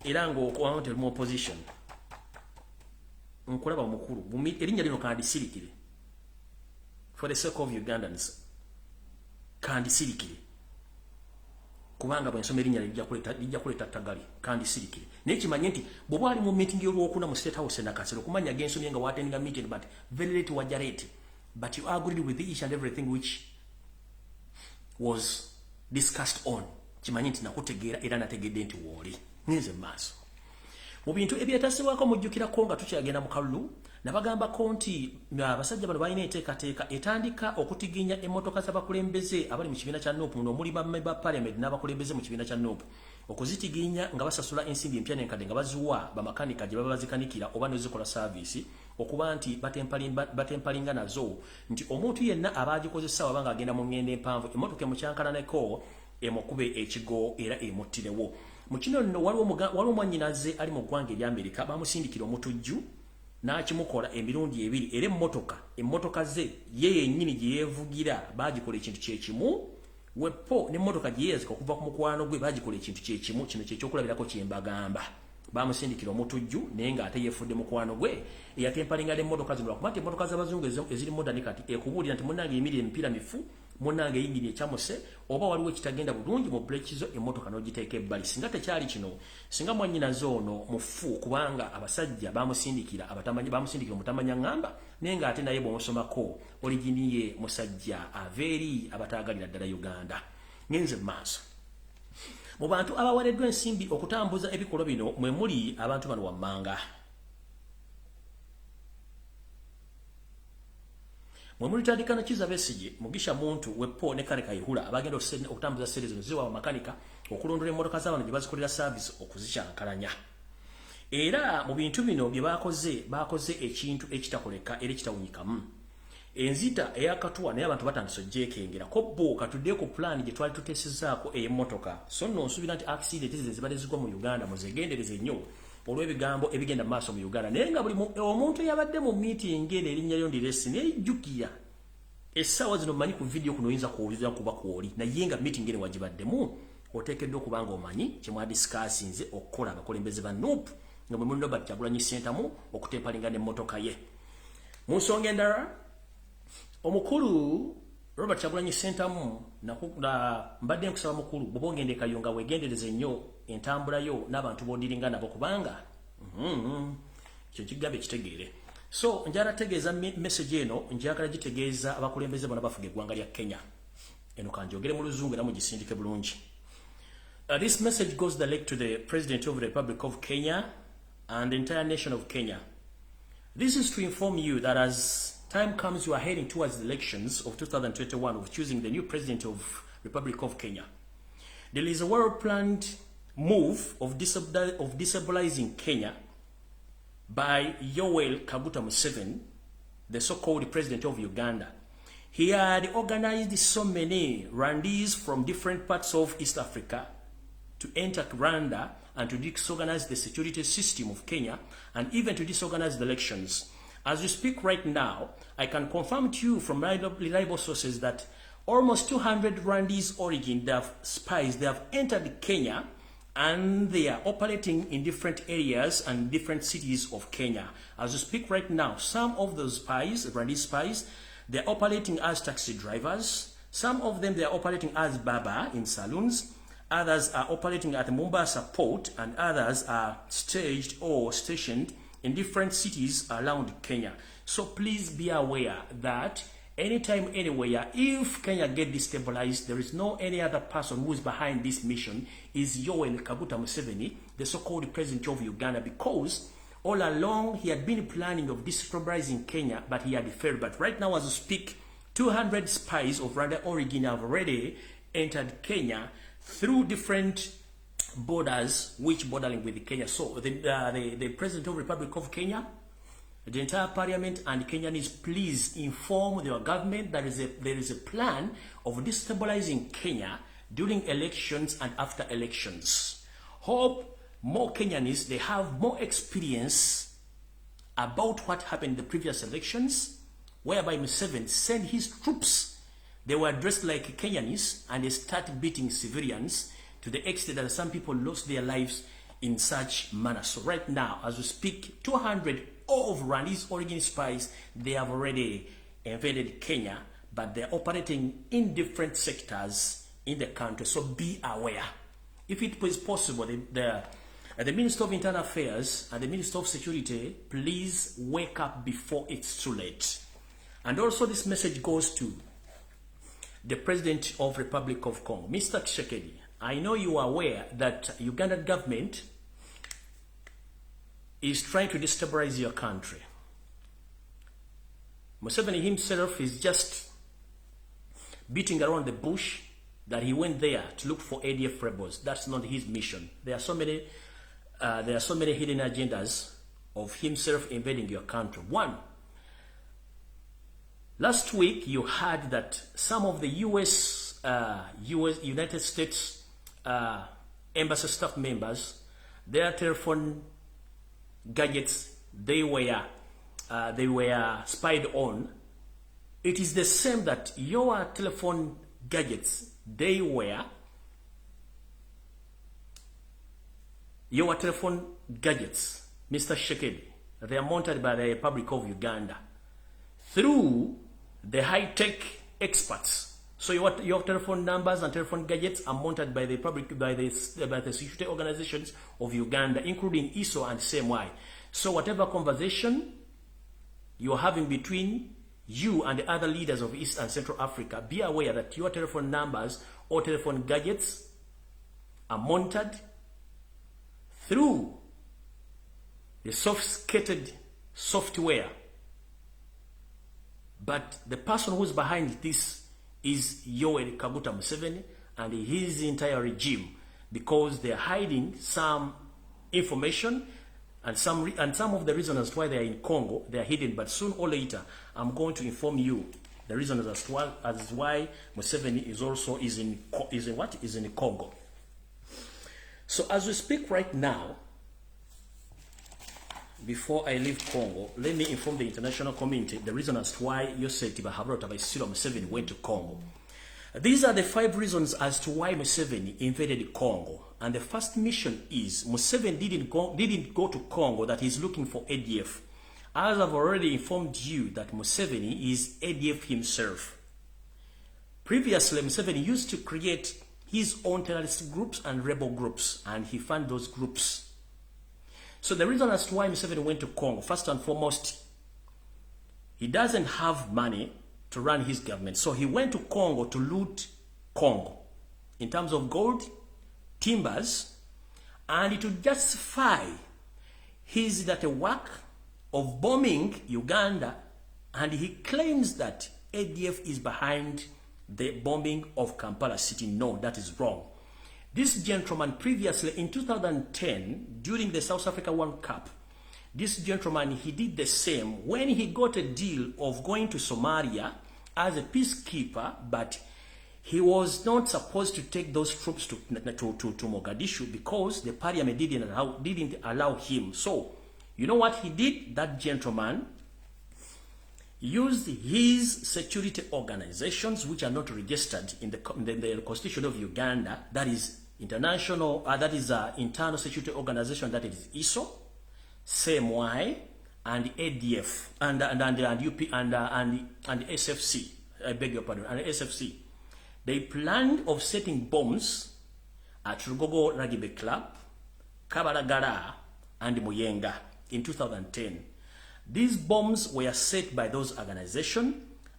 era ng'okuba nti oli mu opposition nkulaba mukulu erinnya lino kandisirikire for the sake of Ugandans kandisirikire kubanga bwensoma erinnya lijja kuleta tagali kandisirikire naye kimanye nti bw'oba ali mu meeting y'olwokuna mu State House Nakasero kumanya gensomye nga watenga meeting but very late wajja late but you agreed with each and everything which was discussed on kimanye nti nakutegeera era nategedde nti wooli ngenze maaso mu bintu ebyetasibwako mujjukirako nga tukyagenda mu kalulu nabagambako nti abasajja bano balina enteekateeka etandika okutiginya emmotoka z'abakulembeze abali mu kibiina kya NUP omuli bammemba ba parliament n'abakulembeze mu kibiina kya NUP okuzitiginya nga basasula ensimbi empya n'enkadde nga baziwa bamakanika gye baba bazikanikira oba nezikola saavisi okuba nti batempalinga nazo nti omuntu yenna abaagikozesa wabanga agenda mu ngendo empanvu emmotoka emukyankananeko emukube ekigo era emuttirewo mu kino nno waliwo omwannyinaze ali mu ggwanga ery'Amerika bamusindikira omutujju n'akimukola emirundi ebiri era emmotoka ze ye yennyini gye yeevugira baagikola ekintu kyekimu wepo n'emmotoka gye yeeyazika okuva ku mukwano gwe baagikola ekintu kyekimu kino kyekyokulabirako kye mbagamba bamusindikira omutujju naye ng'ate yeefudde mukwano gwe eyatempalinga n'emmotoka zino lwakuba nti emmotoka z'abazungu eziri modani kati ekubuulira nti munnange emiri emipiira mifu munnange eyingini ekyamuse oba waliwo ekitagenda bulungi mu bulekizo emmotoka n'ogiteeka ebbali singa tekyali kino singa mwannyinaze ono mufu kubanga abasajja bamusindikira omutamanya ŋŋamba naye ng'ate naye bw'omusomako originiye musajja aveeri abataagalira ddala Uganda ngenze mu maaso mu bantu abawereddwa ensimbi okutambuza ebikolwa bino mwe muli abantu bano wammanga Mwemuli tandika na Kiza Besigye Mugisha Muntu wepo ne Kale Kayihura abagenda okutambuza ssente zino ziwa makanika okulondola emmotoka z'abantu gye bazikolera service okuzikyankalanya era mu bintu bino bye bakoze ekintu ekitakoleka era ekitawunyikamu enzita eyakatuwa naye abantu batandise ojjeekengera ko bo katudde ku plan gye twali tuteesezzaako ey'emmotoka so nno nsubira nti accident zibadde zigwa mu Uganda muzegendereze nnyo olw'ebigambo ebigenda maaso mu Uganda naye nga buli omuntu eyabadde mu meeting eno erinnya lyo ndiresi nejjukira essaawa zino manyi ku video kuno oyinza kuwulira kuba kwoli naye nga meeting eno wagibaddemu oteekeddwa okuba nga omanyi kye mwadisikasinze okukola abakulembeze ba NUP nga mwe mulina Kyagulanyi Ssentamu okutempalinga n'emmotoka ye mu nsonga endala omukulu Robert Kyagulanyi Ssentamu mbadde nkusaba mukulu bw'oba ogenda e Kayunga weegendereze nnyo entambula yo n'abantu b'odiringa nabo kubanga kyo kigambe kitegeere so njagala tegeeza message eno njagala gitegeeza abakulembeze bonna bafuga eggwanga lya Kenya eno kanjogere mu luzungu era mugisindike bulungi this message goes direct to the President of the Republic of Kenya and the entire nation of Kenya. This is to inform you that as time comes, you are heading towards the elections of 2021 of choosing the new President of Republic of Kenya. There is a well-planned move of destabilizing Kenya by Yoweri Kaguta Museveni, the so-called President of Uganda. He had organized so many randees from different parts of East Africa to enter Rwanda and to disorganize the security system of Kenya and even to disorganize the elections. As we speak right now, I can confirm to you from reliable sources that almost 200 Rwandese origin, they have spies, they have entered Kenya and they are operating in different areas and different cities of Kenya. As we speak right now, some of those spies, Rwandese spies, they are operating as taxi drivers. Some of them, they are operating as baba in saloons. Others are operating at Mombasa port, and others are staged or stationed in different cities around Kenya. So please be aware that anytime, anywhere, if Kenya get destabilized, there is no any other person who is behind this mission is Yoweri Kaguta Museveni, the so-called president of Uganda, because all along he had been planning of destabilizing Kenya, but he had failed. But right now, as we speak, 200 spies of Rwanda origin have already entered Kenya through different borders, which bordering with Kenya. So the president of the Republic of Kenya, the entire parliament and Kenyans, please inform their government that there is a plan of destabilizing Kenya during elections and after elections. Hope more Kenyans, they have more experience about what happened in the previous elections, whereby Museveni sent his troops. They were dressed like Kenyans and they started beating civilians to the extent that some people lost their lives in such manner. So right now, as we speak, 200 of Rwandese origin spies, they have already invaded Kenya, but they're operating in different sectors in the country. So be aware. If it is possible, the Minister of Internal Affairs and the Minister of Security, please wake up before it's too late. And also this message goes to the President of Republic of Congo, Mr. Tshisekedi. I know you are aware that Ugandan government is trying to destabilize your country. Museveni himself is just beating around the bush that he went there to look for ADF rebels. That's not his mission. There are so many hidden agendas of himself invading your country. One, last week you heard that some of the United States embassy staff members, their telephone gadgets they were spied on. It is the same that your telephone gadgets your telephone gadgets, Mr. Shekedi, they are mounted by the Republic of Uganda through the high-tech experts. So your telephone numbers and telephone gadgets are mounted by the security organizations of Uganda, including ISO and CMY. So whatever conversation you're having between you and the other leaders of East and Central Africa, be aware that your telephone numbers or telephone gadgets are mounted through the sophisticated software. But the person who's behind this is Yoweri Kaguta Museveni and his entire regime, because they're hiding some information and some of the reasons why they are in Congo, they are hidden. But soon or later, I'm going to inform you the reasons as why Museveni is in Congo. So as we speak right now, before I leave Congo, let me inform the international community the reason as to why Yosef Tibahabrota by Cyril Museveni went to Congo. These are the 5 reasons as to why Museveni invaded Congo. And the first mission is Museveni didn't go to Congo that he's looking for ADF. As I've already informed you that Museveni is ADF himself. Previously, Museveni used to create his own terrorist groups and rebel groups, and he found those groups. So the reason as to why Museveni went to Congo, first and foremost, he doesn't have money to run his government. So he went to Congo to loot Congo in terms of gold, timbers, and to justify his work of bombing Uganda, and he claims that ADF is behind the bombing of Kampala city. No, that is wrong. This gentleman previously in 2010, during the South Africa World Cup, this gentleman, he did the same when he got a deal of going to Somalia as a peacekeeper, but he was not supposed to take those troops to Mogadishu because the parliament didn't allow him. So, you know what he did? That gentleman used his security organizations, which are not registered in the Constitution of Uganda, that is international, internal security organization, that is ISO, CMY, and ADF, and UP and SFC. I beg your pardon, and SFC. They planned of setting bombs at Rugogo Rugby Club, Kabalagala, and Muyenga in 2010. These bombs were set by those organizations,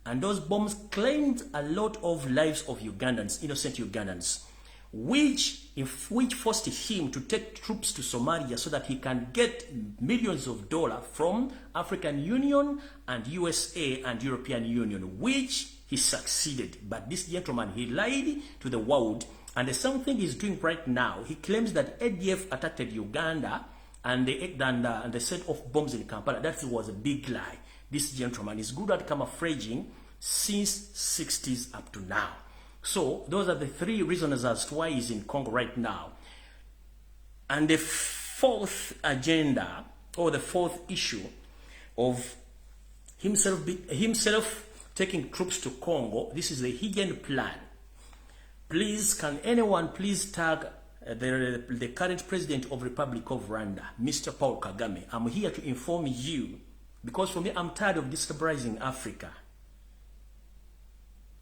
And those bombs claimed a lot of lives of Ugandans, innocent Ugandans, which forced him to take troops to Somalia so that he can get millions of dollars from African Union and USA and European Union, which he succeeded. But this gentleman, he lied to the world, and the same thing he's doing right now. He claims that ADF attacked Uganda and they set off bombs in Kampala. That was a big lie. This gentleman is good at camouflaging since 60s up to now. So those are the three reasons as to why he's in Congo right now. And the fourth agenda, or the fourth issue of himself taking troops to Congo, this is the hidden plan. Please, can anyone please tag the current president of Republic of Rwanda, Mr. Paul Kagame? I'm here to inform you, because for me, I'm tired of destabilizing Africa.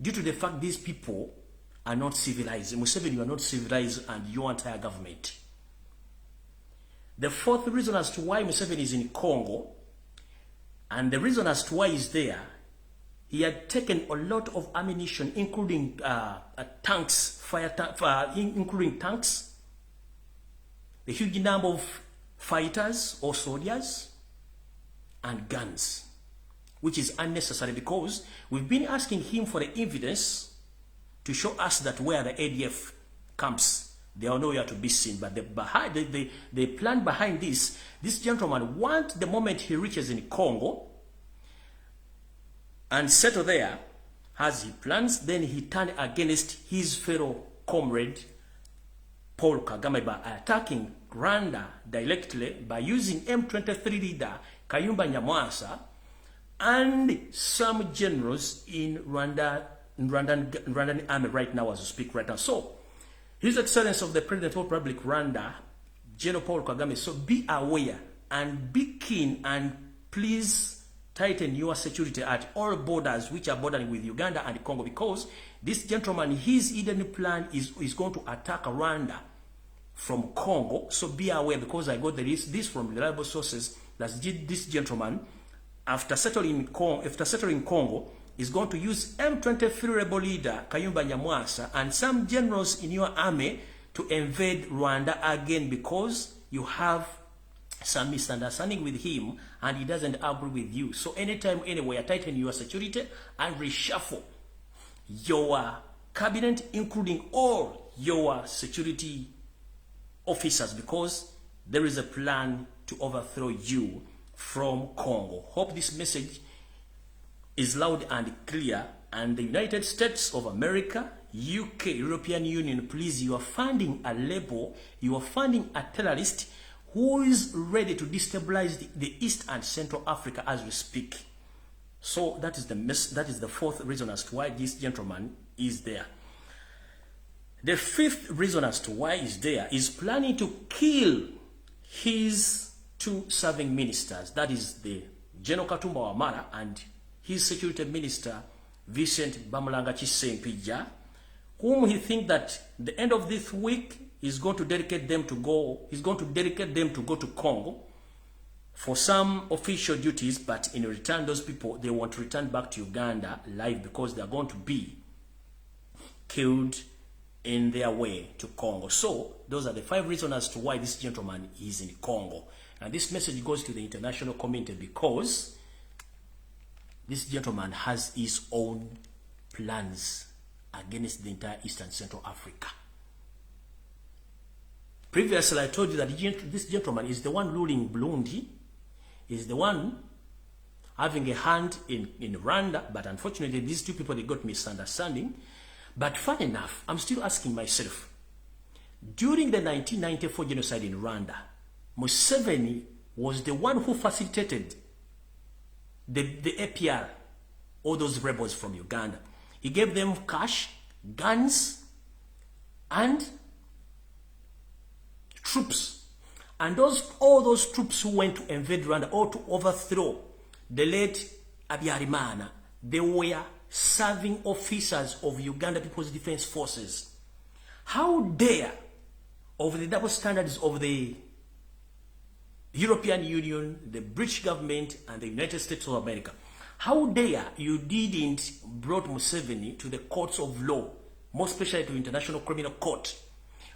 Due to the fact these people are not civilized. Museveni, you are not civilized, and your entire government. The fourth reason as to why Museveni is in Congo, and the reason as to why he's there, he had taken a lot of ammunition, including tanks, including tanks, a huge number of fighters or soldiers, and guns, which is unnecessary, because we've been asking him for the evidence to show us that where the ADF camps, they are nowhere to be seen. But the plan behind this gentleman wants, the moment he reaches in Congo and settle there, as he plans, then he turn against his fellow comrade Paul Kagame by attacking Rwanda directly by using M23 leader Kayumba Nyamwasa and some generals in Rwandan army right now as we speak right now. So, His Excellency of the President of Republic Rwanda, General Paul Kagame, so be aware and be keen, and please tighten your security at all borders which are bordering with Uganda and Congo, because this gentleman, his hidden plan is going to attack Rwanda from Congo. So be aware, because I got this from reliable sources, that this gentleman, after settling Congo, is going to use M23 rebel leader Kayumba Nyamwasa and some generals in your army to invade Rwanda again, because you have some misunderstanding with him and he doesn't agree with you. So anytime, anywhere, tighten your security and reshuffle your cabinet, including all your security officers, because there is a plan to overthrow you from Congo. Hope this message is loud and clear. And the United States of America, UK, European Union, please, you are funding a label, you are funding a terrorist who is ready to destabilize the East and Central Africa as we speak. So that is the fourth reason as to why this gentleman is there. The fifth reason as to why he's there is planning to kill his two serving ministers. That is the General Katumba Wamala and his security minister, Vincent Bamulanga Chisempija, whom he thinks that the end of this week is going to dedicate them to go, to Congo for some official duties, but in return, those people, they want to return back to Uganda live, because they are going to be killed in their way to Congo. So those are the 5 reasons as to why this gentleman is in Congo. And this message goes to the international community, because this gentleman has his own plans against the entire East and Central Africa. Previously, I told you that this gentleman is the one ruling Burundi, is the one having a hand in Rwanda, but unfortunately, these two people, they got misunderstanding. But funny enough, I'm still asking myself, during the 1994 genocide in Rwanda, Museveni was the one who facilitated the APR, all those rebels from Uganda. He gave them cash, guns, and troops. And all those troops who went to invade Rwanda or to overthrow the late Habyarimana, they were serving officers of Uganda People's Defense Forces. How dare, over the double standards of the European Union, the British government, and the United States of America, How dare you didn't brought Museveni to the courts of law, more especially to International Criminal Court,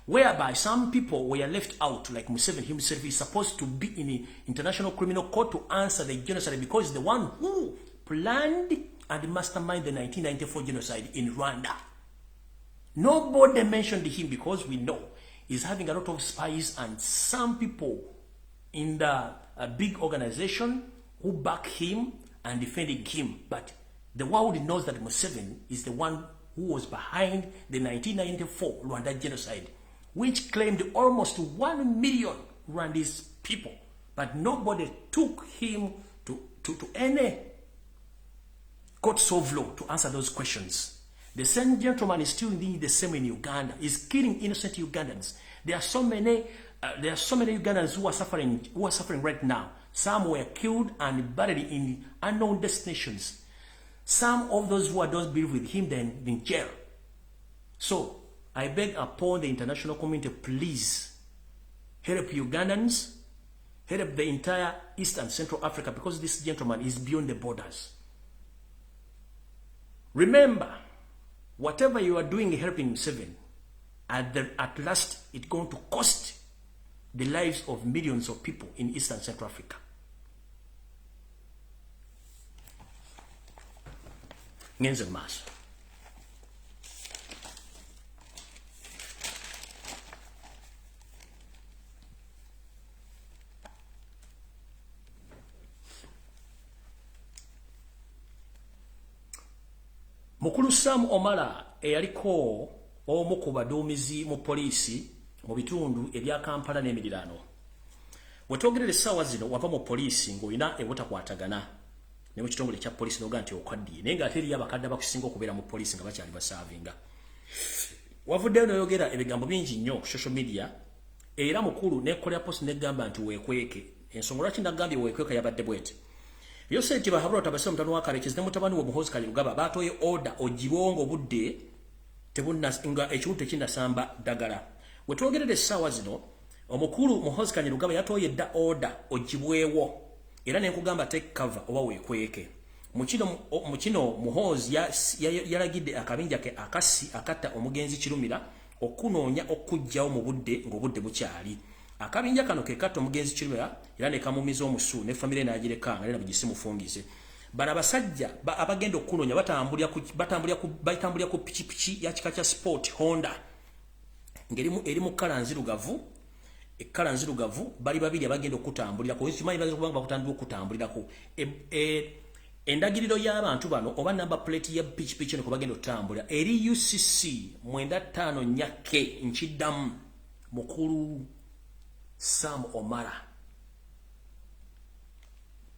whereby some people were left out, like Museveni himself is supposed to be in the International Criminal Court to answer the genocide because the one who planned and masterminded the 1994 genocide in Rwanda. Nobody mentioned him because we know he's having a lot of spies and some people in the big organization who back him and defending him. But the world knows that Museveni is the one who was behind the 1994 Rwanda genocide, which claimed almost 1 million Rwandese people. But nobody took him to any courts of law to answer those questions. The same gentleman is still doing the same in Uganda. He's killing innocent Ugandans. There are so many Ugandans who are suffering right now. Some were killed and buried in unknown destinations. Some of those who are those buried with him then in jail. So I beg upon the international community, please help Ugandans, help the entire East and Central Africa, because this gentleman is beyond the borders. Remember, whatever you are doing helping Museveni, at last it's going to cost the lives of millions of people in East and Central Africa. Ngenze maaso. Mukulu Sam Omala eyaliko omu ku baduumizi mu poliisi mu bitundu ebya Kampala n'emiriraano. Wetwogerera essaawa zino wava mu poliisi ng'olina ebutakwatagana ne mu kitongole kya poliisi n'oga nti okwaddiye naye ng'ate eriyo abakadde abakusinga okubeera mu poliisi nga bakyali basaavinga. Wavuddeyo n'oyogera ebigambo bingi nnyo ku social media era mukulu n'ekkolera post n'egamba nti weekweke. Ensonga lwaki nagambye weekweka yabadde bwete. Yoseti bahabula tabase mutano wa Karekezi ne mutabani we Muhoozi Kainerugaba batoye order ogibongo budde tebunna nga ekiwuntu ekinasamba ddagala. Wetwogerera essaawa zino omukulu Muhoozi Kainerugaba yatoye dda order ogibwewo era nenkugamba take cover oba weekweke. Mukino Muhoozi yalagidde akabinja ke akasi akatta omugenzi Kirumira okunoonya okujjawo mu budde ng'obudde bukyali. Akabinja kano ke katta omugenzi Kirumira era ne kamumiza omusu ne famire n'agireka nga era bugisimufungize. Bana basajja abagenda okunoonya batambulira ku pichipichi ya kika kya sport Honda ngerimu erimu kala nzirugavu ekkala nzirugavu bali babiri abagenda okutambulira ko ekimanyi bazo kubanga bakutandika okutambulira ko endagiriro y'abantu bano oba number plate ya pichipichi ne ko bagenda okutambulira eri UCC 95 nyake nchiddamu mukulu Sam Omala.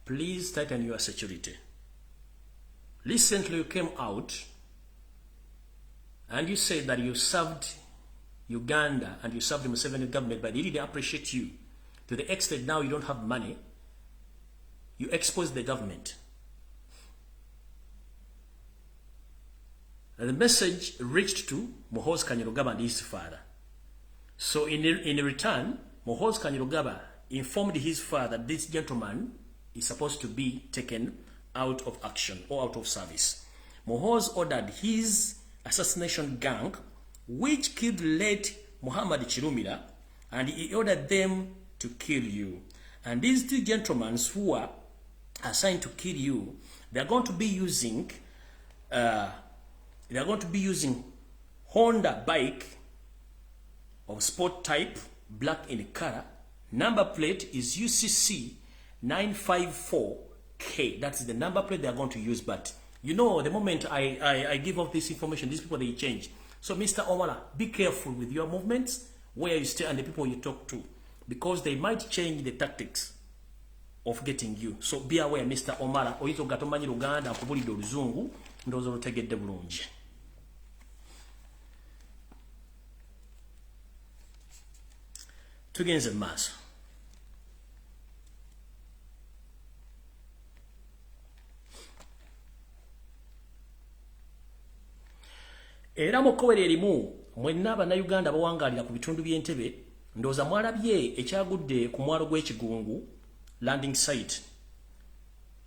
Please tighten your security. Recently you came out and you said that you served Uganda and you served the Museveni government, but they didn't appreciate you to the extent now you don't have money. You exposed the government. And the message reached to Muhoozi Kainerugaba and his father. So in return, Muhoozi Kainerugaba informed his father that this gentleman is supposed to be taken out of action or out of service. Muhoozi ordered his assassination gang, which killed late Muhammad Kirumira, and he ordered them to kill you. And these two gentlemen who are assigned to kill you, they are going to be using Honda bike of sport type, black in color. Number plate is UCC 954K. That's the number plate they are going to use. But you know, the moment I give out this information, these people, they change. So Mr. Omala, be careful with your movements, where you stay and the people you talk to, because they might change the tactics of getting you. So be aware, Mr. Omala. Oyito gatomanyi Luganda kubulidde oluzungu ndozo lutegedde bulungi. Tugenze maaso. Era mukowere erimu mwenna bannayuganda bawangalira ku bitundu by'Entebbe ndooza mwalabye ekyagudde ku mwalo gw'ekigungu landing site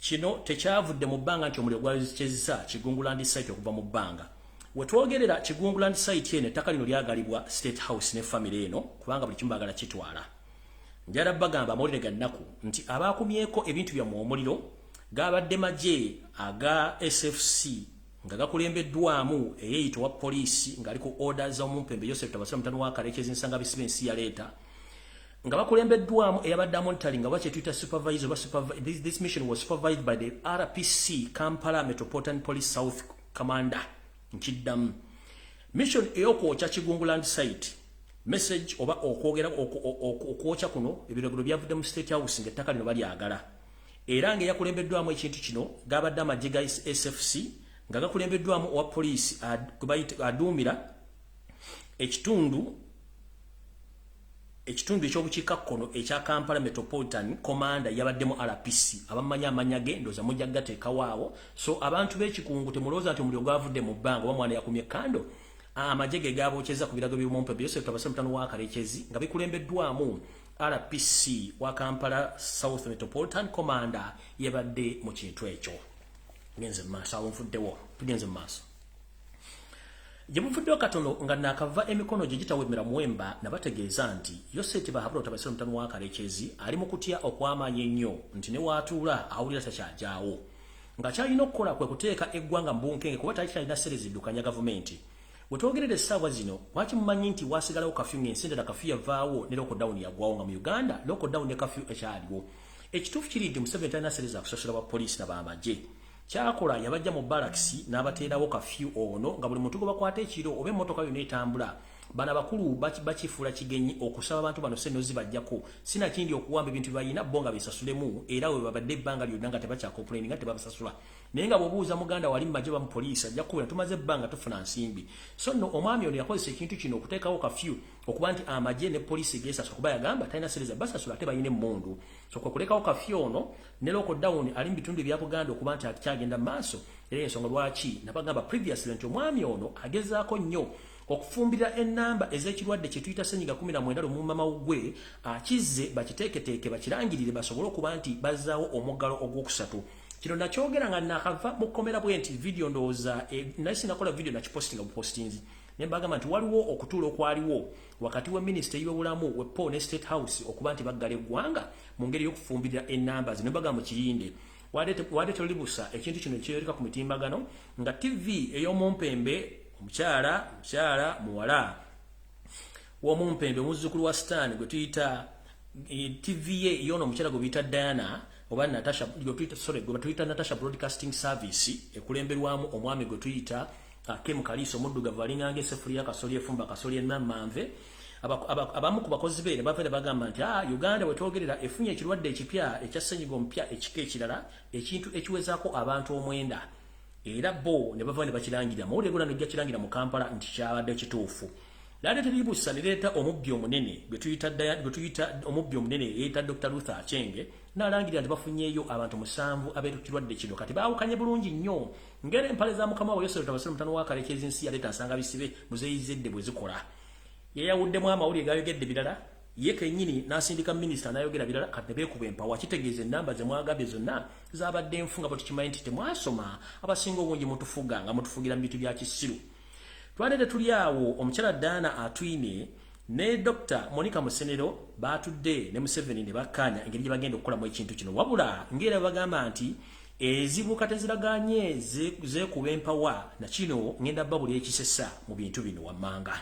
kino tekyavudde mu bbanga nti omuliro gwazikizisa Kigunguland site okuva mu bbanga. Wetwogerera Kigunguland site eno ettaka lino lyagalibwa State House ne family eno kubanga buli kimu baagala kitwala. Njala bagamba amawulire ga nnaku nti abaakumyeko ebintu byammwe omuliro gabadde magye aga SFC nga gakulembeddwamu eyeeyito wa poliisi ng'aliko orders z'omumpembe Joseph Tabasira mutano wa Karekezi nsanga bisibensi ya leeta nga bakulembeddwamu eyabadde monitoring nga bwakye tuyita supervisor this mission was supervised by the RPC Kampala Metropolitan Police South Commander nkiddamu mission ey'okwokya Kigunguland site message oba okwogera okwokya kuno ebiragiro byavudde mu State House ng'ettaka lino balyagala era ng'eyakulembeddwamu ekintu kino gabadde amagye ga SFC nga gakulembeddwamu owa poliisi aduumira ekitundu ekyobukiikakkono ekya Kampala Metropolitan Commander yabaddemu RPC abamanya amanya ge ndoza mujja gateekawaawo so abantu b'ekikungu temulowooza nti omuliro gwavudde mu bbanga oba mwana yakumye kando amagye ge gaabokyeza ku birago by'omumpembe Joseph Tabasira mutano wa Karekezi nga bikulembeddwamu RPC wa Kampala South Metropolitan Commander yabadde mu kintu ekyo. Tugenze maaso awo nfuddewo tugenze maaso Jebufuddewo katono nga nakava emikono gye gitawemera muwemba nabategeeza nti Joseph Tabasira mutano wa Karekezi ali mu kutya okw'amaanyi ennyo nti ne waatuula awulira takyajaawo nga kyalina okukola kwe kuteeka eggwanga mbunkenge kuba takitalina sereziddukanya gavumenti. Wetwogerera essaawa zino lwaki mumanyi nti waasigalawo kafyu ng'ensi endala kafyu yavaawo ne lockdown yaggwawo nga mu Uganda lockdown ne kafyu ekyaliwo. Ekituufu kiri nti Museveni talina ssereza kusasula bapoliisi n'abamagye. Kyakola yabajja mu barracks n'abateerawo kafyu ono nga buli muntu gwe bakwata ekiro oba emmotoka yonna etambula bana bakulu bakifuula kigenyi okusaba abantu bano sente zibajjako sinakindi okuwamba ebintu byayina bo nga besasulemu era we babadde ebbanga lyonna nga tebakyakomplaini nga tebabasasula naye nga bw'obuuza muganda wali mu magye ba mu poliisi ajja kukubira tumaze ebbanga tufuna nsimbi so nno omwami ono yakozesa ekintu kino okuteekawo kafyu okuba nti amagye ne poliisi geesasula kuba yagamba talina sereza basasula ate bayina emmundu so kwe kulekawo kafyu ono ne lockdown ali mu bitundu ebya Buganda okuba nti kyagenda mu maaso era ensonga lwaki nabagamba previously nti omwami ono agezaako nnyo okufumbira ennamba ez'ekirwadde kye tuyita ssenyiga 19 lumumba mawugwe akizze bakiteeketeeke bakirangirire basobole okuba nti bazzaawo omuggalo ogwokusatu kino nakyogera nga nakava mu kkomera bwe nti video ndowooza naye sinakola video nakipostinga bupostinzi ne mbagamba nti waliwo okutuula okwaliwo wakati wa minisita y'obulamu wepo ne State House okuba nti baggala eggwanga mu ngeri y'okufumbirira ennamba zino mbagamba mu kirinde wadde tolibusa ekintu kino kyereka ku mitimbagano nga TV ey'omumpembe omukyala muwala w'omumpembe muzzukulu wa Stan gwe tuyita TV ye yono omukyala gwe biyita Diana oba Natasha gwe tuyita Natasha Broadcasting Service ekulemberwamu omwami gwe tuyita Kim Kaliso omuddugavu alinganga esefuriya kasoli efumba kasoli ennamanve abamu ku bakozi be ne bava ne bagamba nti Uganda wetwogerera efunye ekirwadde ekipya ekya ssenyiga omupya ekika ekirala ekintu ekiwezaako abantu omwenda era bo ne bava ne bakirangira mawulire gona nejja kirangira mu Kampala nti kyabadde kituufu lade telibusa nireeta omubbi omunene gwe tuyita omubbi omunene yeeta Dr. Luther Achenge n'alangirira nti bafunyeeyo abantu 7 abeetukirwadde kino kati baawukanye bulungi nnyo ngera empale za mukama wa Yosef Tabasira mutano wa Karekezi ensi yaleeta nsanga bisibe muzeyizedde bwe zikola yeyawuddemu amawulire gayogedde birala ye kennyini n'asindika minisita n'ayogera birala kati beekuba empawa kitegeeza ennamba ze mwagambye zonna zabadde enfunga bwe tukimanyi nti temwasoma abasinga obungi mutufuga nga mutufugira mu bintu bya kisiru twadde tuli awo omukyala Dana Atwine ne Dr. Monica Musenero batudde ne Museveni ne bakkaanya engeri gye bagenda okukolamu ekintu kino wabula ngera bagamba nti ezibuuka teziraganye zeekuba empawa na kino ngenda babuli ekisesa mu bintu bino wammanga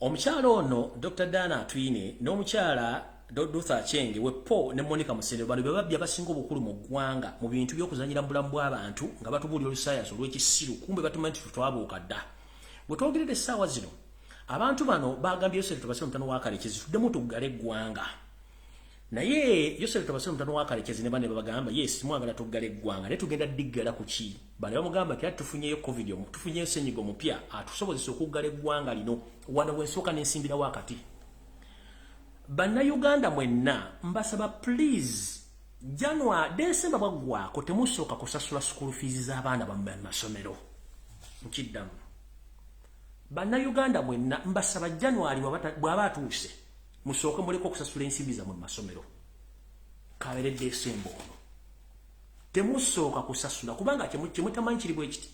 omukyala ono Dr. Dana Atwine n'omukyala Luther Achenge wepo ne Monica Musenero bano babbi abasinga obukulu mu ggwanga mu bintu by'okuzanyira mu bulamu bw'abantu nga batubuulira olusayansi olw'ekisiru kumbe batumanyi nti twabuuka dda bwe twogerera essaawa zino abantu bano bagambye Yosef Tabasira mutano wa Karekezi tuddemu tuggale eggwanga naye Yosef Tabasira mutano wa Karekezi ne bane babagamba yes mwagala tuggale eggwanga naye tugenda diggala ku ki bano bamugamba nti tufunyeyo covid tufunyeyo ssenyiga omupya atusobozesa okuggala eggwanga lino wano wensooka n'ensimbira wakati Bannayuganda mwenna mbasaba please January December bwaggwaako temusooka kusasula school fees z'abaana bammwe mu masomero nkiddamu Bannayuganda mwenna mbasaba January bw'aba atuuse musooke muleke okusasula ensimbi zammwe mu masomero kabeere December ono temusooka kusasula kubanga kyemutamanyi kiri bwe kiti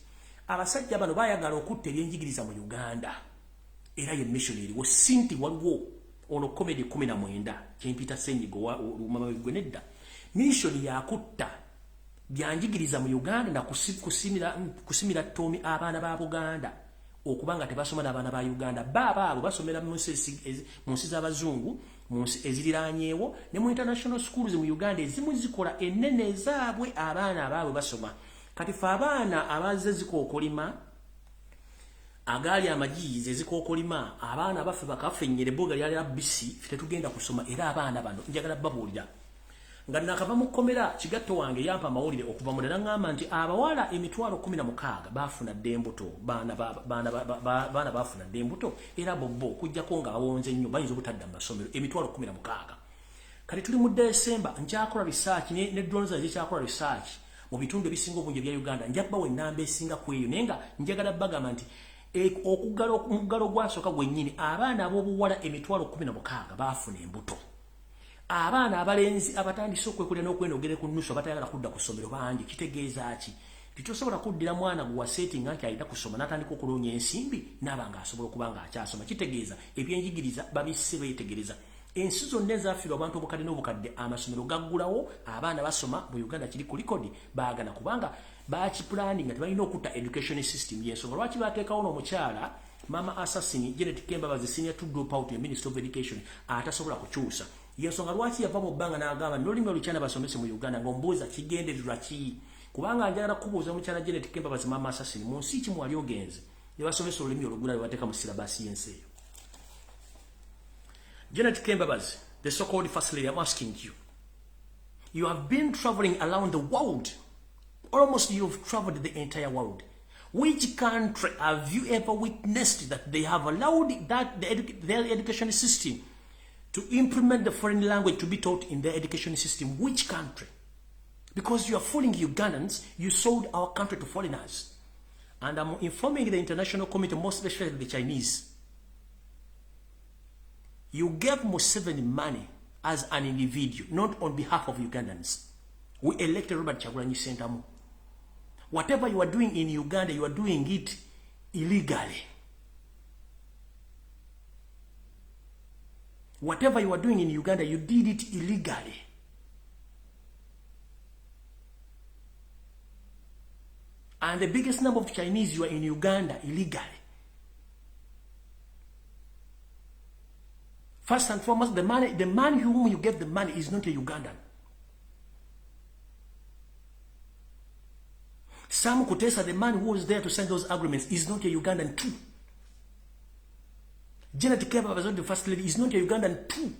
abasajja bano bayagala okutta ebyenjigiriza mu Uganda era ye missionary wo sinti waliwo ono comedy 19 kyempita senyigo wa mama gwenedda mission yakutta byanjigiriza mu Uganda na kusimira Tomi abaana ba Buganda okubanga tebasoma n'abaana ba Uganda baba abo basomera mu nsi z'abazungu mu nsi eziriranyeewo ne mu international schools mu Uganda ezimu zikola ennene ezaabwe abaana abaabwe basoma kati fa abaana abaze zikookolima agali amajize zikookolima abaana bafe bakafenyere boga yali abisi fite tugenda kusoma era abaana bano njagala babulira nga nakava mu komera kigatto wange yampa mawulire okuva mu dala ngamba nti abawala emitwalo 16 bafuna dembuto baana bafuna dembuto era bobbo kujjako nga awonze nnyo bayinza obutadda masomero emitwalo 16 kati tuli mu December njakola research ne drones zikyakola research mu bitundu ebisinga obungi bya Uganda njabba we namba esinga kweyo nenga njagala bagamba nti okugalo gwasoka gwennyini abaana ab'obuwala emitwalo 16 bafuna embuto abaana abalenzi abatandise okwekulira n'okwenogere ku nnusu abatayagala kudda ku ssomero bangi kitegeeza ki titosobola kuddira mwana gwa setting nti alina kusoma n'atandika okuloonya ensimbi n'abanga asobola okuba nga akyasoma kitegeeza ebyenjigiriza babisse beetegereza ensi zonna ezaafiirwa abantu obukadde n'obukadde amasomero gaggulawo abaana basoma mu Uganda kiri ku likodi baagana kubanga bakipulaninga tebalina okutta education system y'ensonga lwaki bateekawo n'omukyala mama assassin Janet Kembabazi senior to drop out in Ministry of Education atasobola kukyusa y'ensonga lwaki yava mu bbanga n'agamba n'olulimi olukyana basomese mu Uganda ng'ombuuza kigendererwa ki kubanga njagala kubuuza omukyala Janet Kembabazi mama assassin mu nsi ki mwali ogenze ne basomesa olulimi olugula ne bateeka mu silabasi y'ensi eyo. Janet Kembabazi, the so-called first lady, I'm asking you. You have been traveling around the world. Almost you've traveled the entire world. Which country have you ever witnessed that they have allowed their education system to implement the foreign language to be taught in their education system? Which country? Because you are fooling Ugandans, you sold our country to foreigners. And I'm informing the international community, most especially the Chinese. You gave Museveni money as an individual, not on behalf of Ugandans. We elected Robert Kyagulanyi Ssentamu. Whatever you are doing in Uganda, you are doing it illegally. Whatever you are doing in Uganda, you did it illegally. And the biggest number of Chinese, you are in Uganda illegally. First and foremost, the man whom you gave the money is not a Ugandan. Sam Kutesa, the man who was there to sign those agreements, is not a Ugandan too. Janet Kembabazi, the first lady, is not a Ugandan too.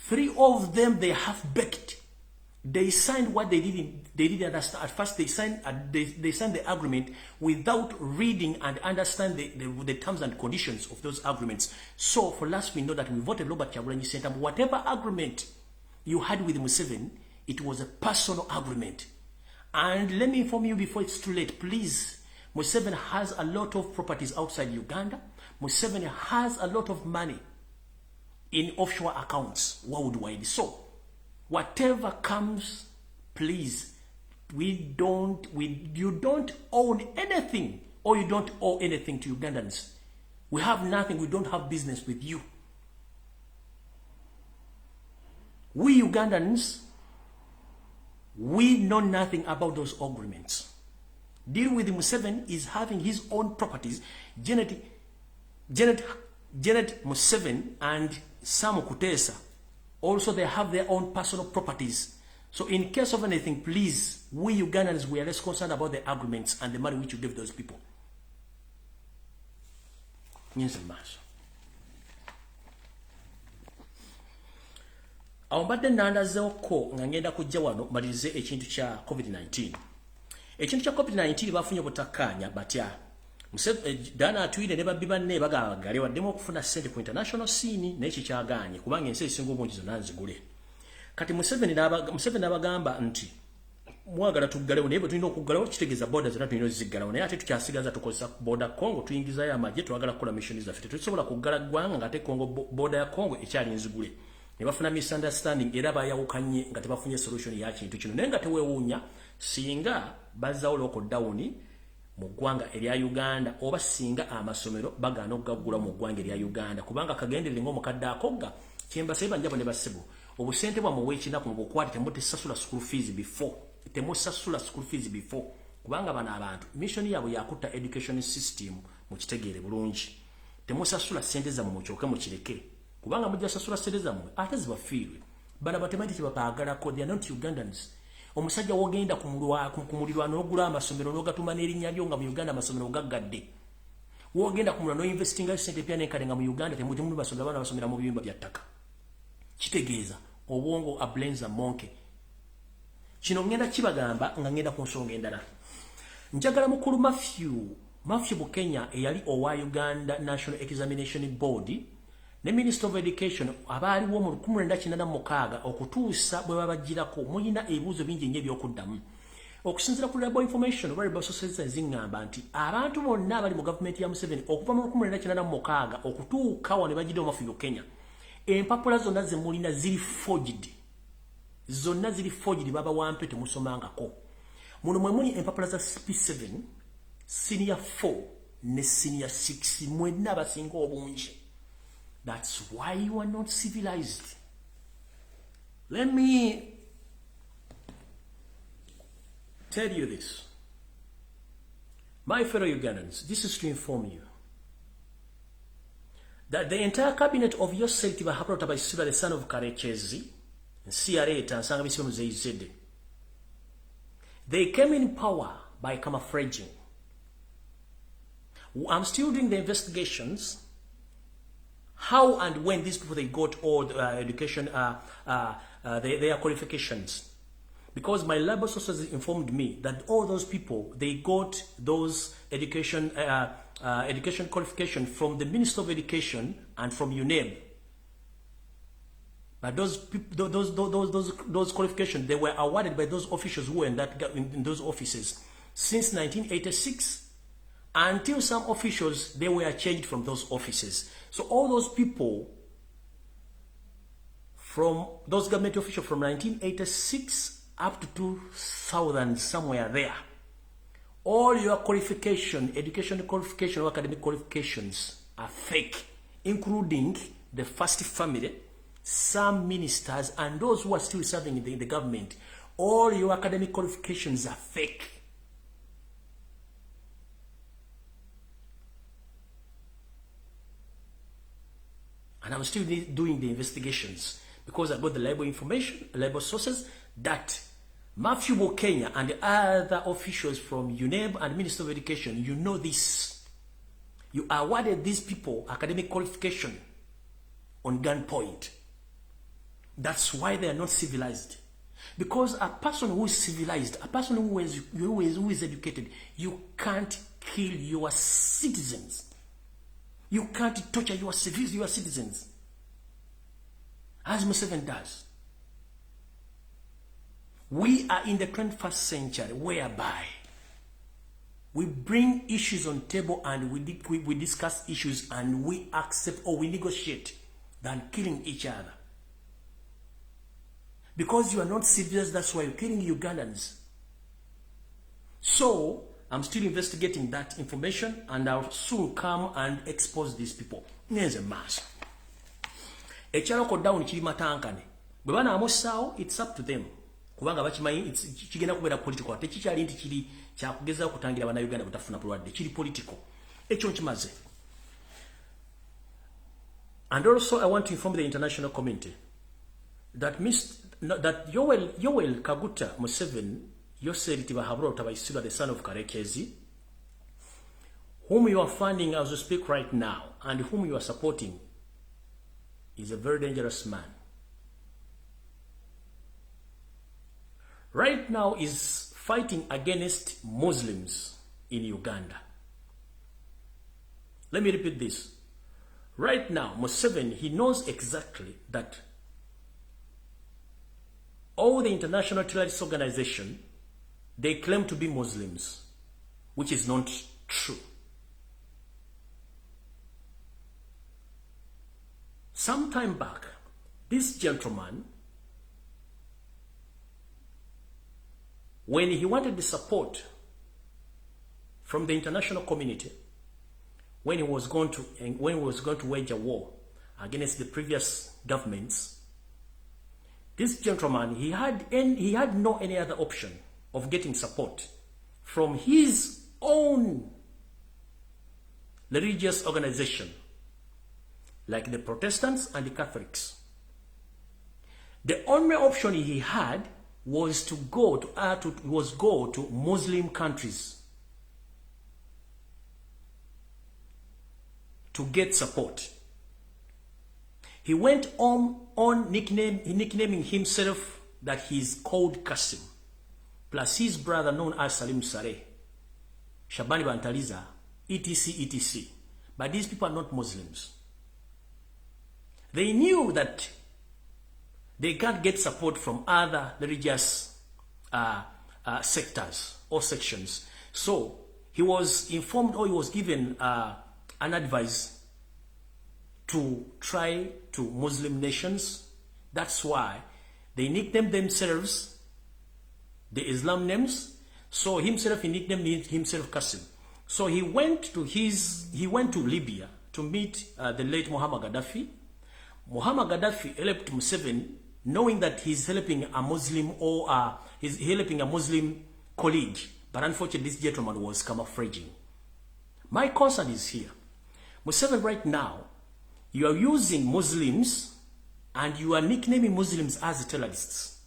3 of them, they half-baked. They signed what they didn't understand. At first, they signed the agreement without reading and understand the terms and conditions of those agreements. So, for last, we know that we voted Robert Kyagulanyi Ssentamu. Whatever agreement you had with Museveni, it was a personal agreement. And let me inform you before it's too late, please. Museveni has a lot of properties outside Uganda. Museveni has a lot of money in offshore accounts worldwide. So, whatever comes, please, you don't own anything, or you don't owe anything to Ugandans. We have nothing, we don't have business with you. We Ugandans, we know nothing about those agreements. Deal with Museveni is having his own properties. Janet Museveni and Sam Kutesa, also they have their own personal properties. So in case of anything, please, we Ugandans, we are less concerned about the agreements and the money which you give those people. Awambadde nandazeeko nga ngenda kujja wano malirize ekintu kya COVID-19. Ekintu kya COVID-19 bafunye obutakkaanya batya. Dana atwire ne babbi banne bagagale waddemu okufuna ssente ku international scene n'ekyo kyagaanye kubanga ensi esinga obungi zonna nzigule. Kati Museveni n'abagamba nti mwagala tuggalewo naye bwe tulina okuggalawo kitegeeza border zonna tulina oziggalawo naye ate tukyasigaza tukozesa border Congo tuyingizayo amagye twagala kukola mission zaffe tetusobola kuggala ggwanga ng'ate Congo border ya Congo ekyali nzigule. ne bafuna misunderstanding era bayawukanye nga tebafunye solution ya kintu kino naye nga tewewuunya singa bazzawo lockdown mu ggwanga erya Uganda oba singa amasomero bagaana okugaggula mu ggwanga erya Uganda kubanga kagenderere ng'omukadde akogga kyembasebe banjabo ne basibu obusente bwa muweekinaku mu bukwate temutisasula school fees before temusasula school fees before kubanga bano abantu mission yaabwe yakutta education system mu kitegeere bulungi temusasula sente zammwe mukyoke mukireke kubanga mujja sasula sente zammwe ate zibafiirwe bano batemanti kibapaagalako they are not Ugandans omusajja wogenda ku mulirwano n'ogula amasomero n'ogatuma n'erinnya lyo nga mu Uganda amasomero gaggadde wogenda ku mulirwano n'investinga sente pya n'enkale nga mu Uganda temuli basomero abaana basomera mu biyumba bya ttaka kitegeeza obwongo ablenza monke kino ngenda kibagamba nga ngenda ku nsonga endala njagala mukulu Matthew Bukenya eyali owa Uganda National Examination Board ne Minister of Education abaaliwo mu 1986 okutuusa bwe babagirako mulina ebibuuzo bingi nnyo ebyokuddamu okusinziira ku reliable information reliable sources ezingamba nti abantu bonna abali mu gavumenti ya Museveni okuva mu 1986 okutuuka wano bagidde Matthew Bukenya empapula zonna ze mulina ziri forged baba wampe temusomangako muno mwe muli empapula za P7 senior 4 ne senior 6 mwenna abasinga obungi. That's why you are not civilized. Let me tell you this. My fellow Ugandans, this is to inform you that the entire cabinet of your Selti Bahaprota by Siba, the son of Karechezi, and CRA, Tansanga Bisum Zayzede, they came in power by camouflaging. I'm still doing the investigations. How and when these people they got all the education, their qualifications, because my labor sources informed me that all those people they got those education qualification from the Minister of Education and from UNEB. But those qualifications they were awarded by those officials who were in those offices since 1986. Until some officials, they were changed from those offices. So all those people, from those government officials from 1986 up to 2000, somewhere there, all your qualification, education qualification or academic qualifications are fake, including the first family, some ministers, and those who are still serving in the government. All your academic qualifications are fake. And I'm still doing the investigations because I got the labor information, labor sources that Matthew Bukenya and other officials from UNEB and Minister of Education, you know this. You awarded these people academic qualification on gunpoint. That's why they are not civilized. Because a person who is civilized, a person who is educated, you can't kill your citizens. You can't torture your citizens, as Museveni does. We are in the 21st century whereby we bring issues on table and we discuss issues and we accept or we negotiate than killing each other. Because you are not civilized, that's why you're killing Ugandans. So, I'm still investigating that information and I'll soon come and expose these people. There's a mass. Echaloko down chiri matankane. Bwana amosawo, it's up to them. Kubanga bachimanyi kigenda kubeera political. Tekikyali nti kiri kyakugeza okutangira bana Uganda butafuna bulwadde. Kiri political. Ekyo nkimaze. And also I want to inform the international community that Yoweri Kaguta Museveni, Yoseri Tibahabro Tabaisiba, the son of Karekezi, whom you are funding as we speak right now, and whom you are supporting, is a very dangerous man. Right now is fighting against Muslims in Uganda. Let me repeat this. Right now, Museveni, he knows exactly that all the international terrorist organizations, they claim to be Muslims, which is not true. Some time back, This gentleman, when he wanted the support from the international community, when he was going to wage a war against the previous governments, this gentleman, he had no any other option of getting support from his own religious organization, like the Protestants and the Catholics. The only option he had was to go to Muslim countries to get support. He went on nicknaming himself that he's called Kasim, plus his brother known as Salim Saleh, Shabani Bantaliza, etc, etc. But these people are not Muslims. They knew that they can't get support from other religious sectors or sections. So he was informed, or he was given an advice to try to Muslim nations. That's why they nicknamed themselves the Islam names. So himself, he nicknamed himself Qasim. So he went to Libya to meet the late Muhammad Gaddafi. Muhammad Gaddafi helped MUSEVEN, knowing that he's helping a Muslim, or he's helping a Muslim colleague. But unfortunately, this gentleman was camouflaging. My concern is here. MUSEVEN right now, you are using Muslims and you are nicknaming Muslims as terrorists,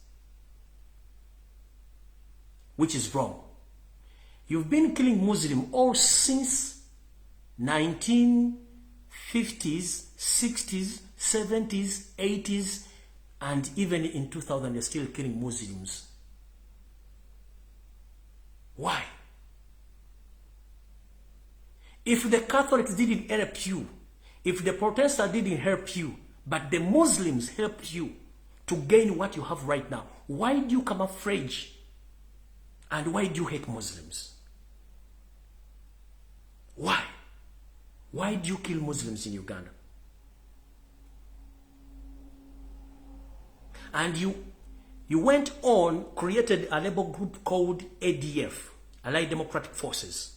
which is wrong. You've been killing Muslims all since 1950s, 60s, 70s, 80s, and even in 2000 you're still killing Muslims. Why? If the Catholics didn't help you, if the Protestants didn't help you, but the Muslims helped you to gain what you have right now, why do you camouflage? And why do you hate Muslims? Why? Why do you kill Muslims in Uganda? And you went on, created a labor group called ADF, Allied Democratic Forces.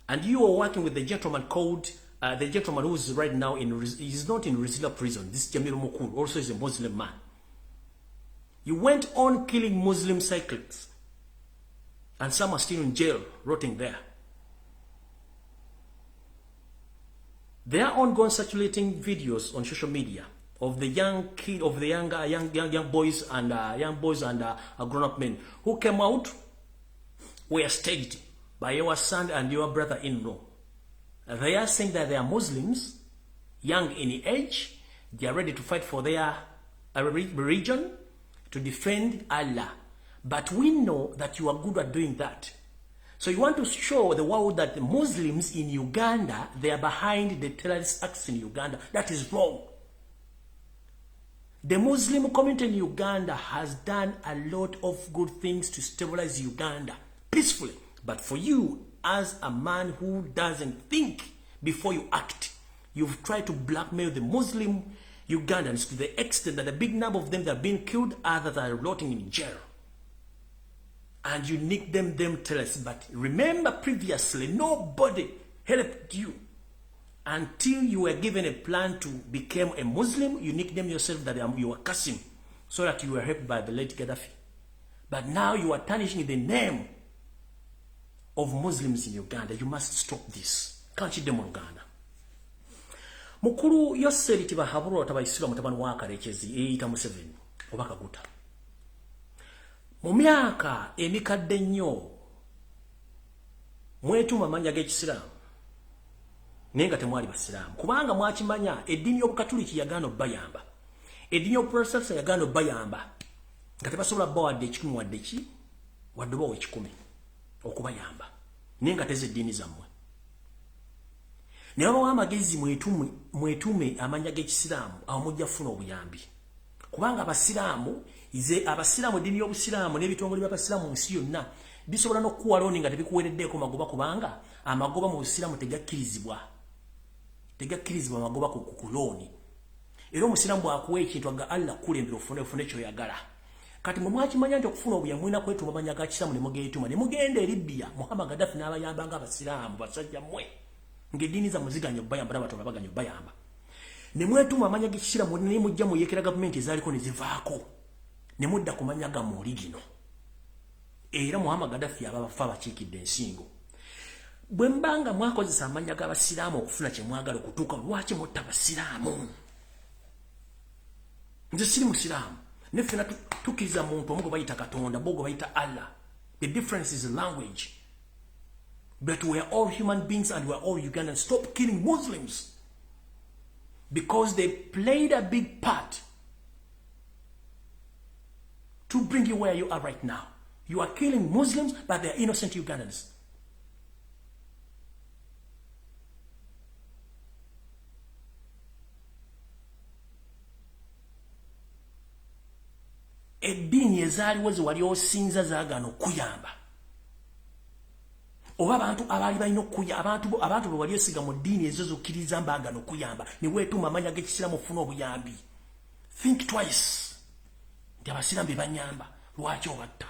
And you are working with the gentleman called, the gentleman who is right now he's not in Rizila prison. This Jamil Mukur also is a Muslim man. You went on killing Muslim cyclists. And some are still in jail, rotting there. They are ongoing circulating videos on social media of the young boys and grown-up men who came out, were staged by your son and your brother-in-law. They are saying that they are Muslims, young in age, they are ready to fight for their religion, to defend Allah. But we know that you are good at doing that. So you want to show the world that the Muslims in Uganda, they are behind the terrorist acts in Uganda. That is wrong. The Muslim community in Uganda has done a lot of good things to stabilize Uganda peacefully. But for you, as a man who doesn't think before you act, you've tried to blackmail the Muslim Ugandans to the extent that a big number of them that are being killed, others are rotting in jail. And you nickname them terrorists. But remember, previously, nobody helped you. Until you were given a plan to become a Muslim, you nickname yourself that you are Qasim, so that you were helped by the late Gaddafi. But now you are tarnishing the name of Muslims in Uganda. You must stop this. Can't you demo Uganda? Mukuru yoseri tiba haburo tabaisira mutabani waka rekezi eita MUSEVEN obaka guta. Mu myaka emikadde nnyo mwetuma manya g'Ekisiraamu naye nga temwali basiraamu, kubanga mwakimanya eddiini y'Obukatuliki yagaana obbayamba, eddiini y'Obuprotestant yagaana obbayamba nga tebasobola bba wadde ekikumi wadde ki wadde obawo ekikumi okubayamba, naye nga teze eddiini zammwe. Ne babawo amagezi mwetume amanya g'Ekisiraamu, awo mujja kufuna obuyambi, kubanga abasiraamu eddiini y'Obusiraamu n'ebitongole by'abasiraamu mu nsi yonna bisobola n'okukuwa looni nga tebikuweereddeeko magoba, kubanga amagoba mu Busiraamu tegakkirizibwa magoba ku looni. Era omusiramu bw'akuwa ekintu aga Allah kulembera ofune ky'oyagala. Kati mwe mwakimanya nti okufuna obuyambi mulina kwetuma amanya ga kisilamu ne mugeetuma ne mugenda e Libya Muhammad Gaddafi n'abayambanga abasiraamu basajja mmwe ng'eddiini zammwe ziganya obbayamba n'abato baganya obbayamba ne mwetuma amanya g'ekisilamu ne mujja muyeekera gavumenti ezaaliko ne zivaako ne mudda ku manya gammwe oligino era Muhammad Gaddafi ababafa abakiikidde ensingo bwe mbanga mwakozesa amanya g'abasiraamu okufuna kye mwagala okutuuka lwaki mutta abasiraamu nze siri musiraamu nefena tukiza muntu omugo bayita Katonda bogo bayita Allah. The difference is language. But we are all human beings and we are all Ugandans. Stop killing Muslims. Because they played a big part to bring you where you are right now. You are killing Muslims, but they are innocent Ugandans. Eddiini ezaaliwo ze wali osinza zaagana okuyamba oba abantu abaali balina abantu bwe wali osiga mu ddiini ezo zokkiriza mbaagana okuyamba ne weetuma amanya g'ekisiramu ofuna obuyambi. Think twice nti abasiraamu be banyamba lwaki obatta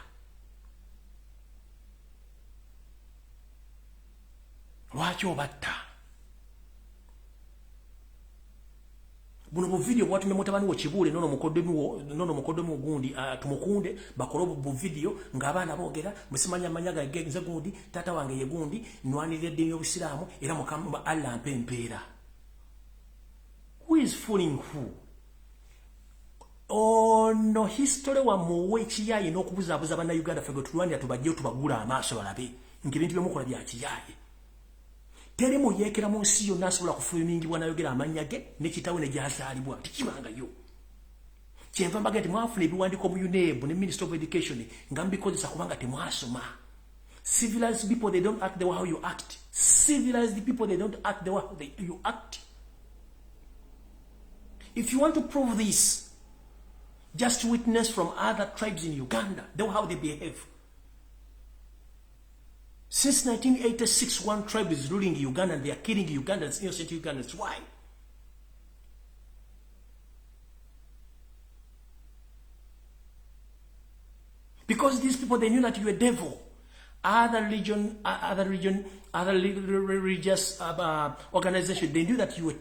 buno bu video bwatumye mutabani wo Kibuule nono mukoddomi ogundi tumukunde bakole bu video ng'abaana boogera musimanya amanya gagenze gundi tata wange ye gundi nwanirira eddiini y'obusiraamu era mukama Allah ampe empeera. Who is fooling who? No history wa muwe kiyaye n'okubuzaabuza bannayuganda ffe gwe tulwanira tubajjeyo tubagula amaaso balabe ng'ebintu byemukola bya kiyaye. Teri muyeekera mu nsi yonna asobola kufulumingibwa n'ayogera amannya ge ne kitaawe ne gy'azaalibwa tekibangayo. Kyenva mbaga nti mwafuna ebiwandiiko mu UNEB ne Minister of Education nga mubikozesa kubanga temwasoma. Civilized people, they don't act the way how you act. Civilized people, they don't act the way how you act. If you want to prove this, just witness from other tribes in Uganda, how they behave. Since 1986, one tribe is ruling Uganda and they are killing Ugandans, innocent Ugandans. Why? Because these people, they knew that you were devil. Other religious organizations, they knew that you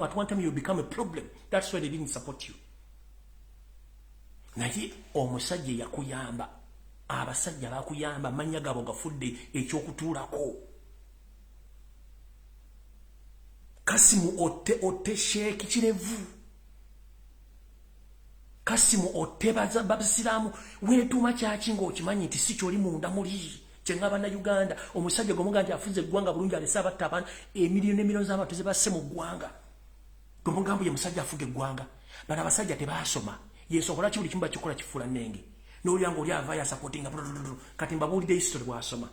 at one time you become a problem. That's why they didn't support you. Naye omusajja yakuyamba. Abasajja bakuyamba manya gabo gafudde ekyokutuulako. Kasimu otte Sheikh Kirevu. Kasimu otte babisiramu weetuma kyaki ng'okimanyi nti si kyoli munda muli kyenga bannayuganda omusajja gomuga nti afuze eggwanga bulungi alese abatta abantu emiliyoni n'emiliyoni z'abantu ze basse mu ggwanga gomugambo ye musajja afuga eggwanga bano abasajja tebaasoma yesobola ki buli kimu bakikola kifuula nnenge n'olyango oli avaayo asapootinga kati mbabuulidde history bw'asoma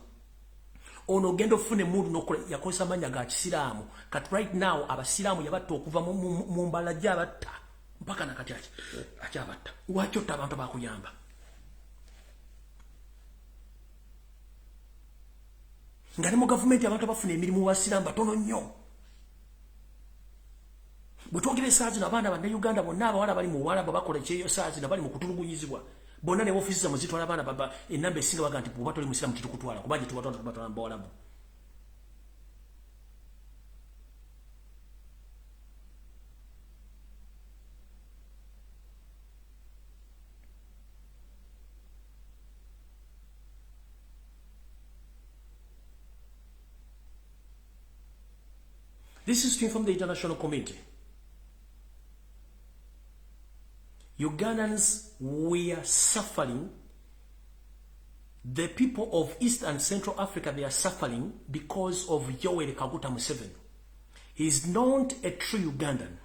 ono ogenda ofune mundu n'okola yakozesa amannya ga kisiraamu kati right now abasiraamu yabatta okuva mu mbala gy'abatta mpaka nakati akyabatta lwaki otta abantu bakuyamba nga ne mu gavumenti abantu abafuna emirimu basiraamu batono nnyo bwe twogera esaazi zino abaana bannayuganda bonna abawala bali mu buwalabu bakola ekyeyo saazi na bali mu kutulugunyizibwa bonna ne ofiisi zammwe zitwala abaana baba enamba esinga baga nti bw'oba toli musiraamu tetukutwala kuba gye tubatwala mu bawalabu. This is to inform the international community. Ugandans were suffering. The people of East and Central Africa, they are suffering because of Yoweri Kaguta Museveni. He is not a true Ugandan.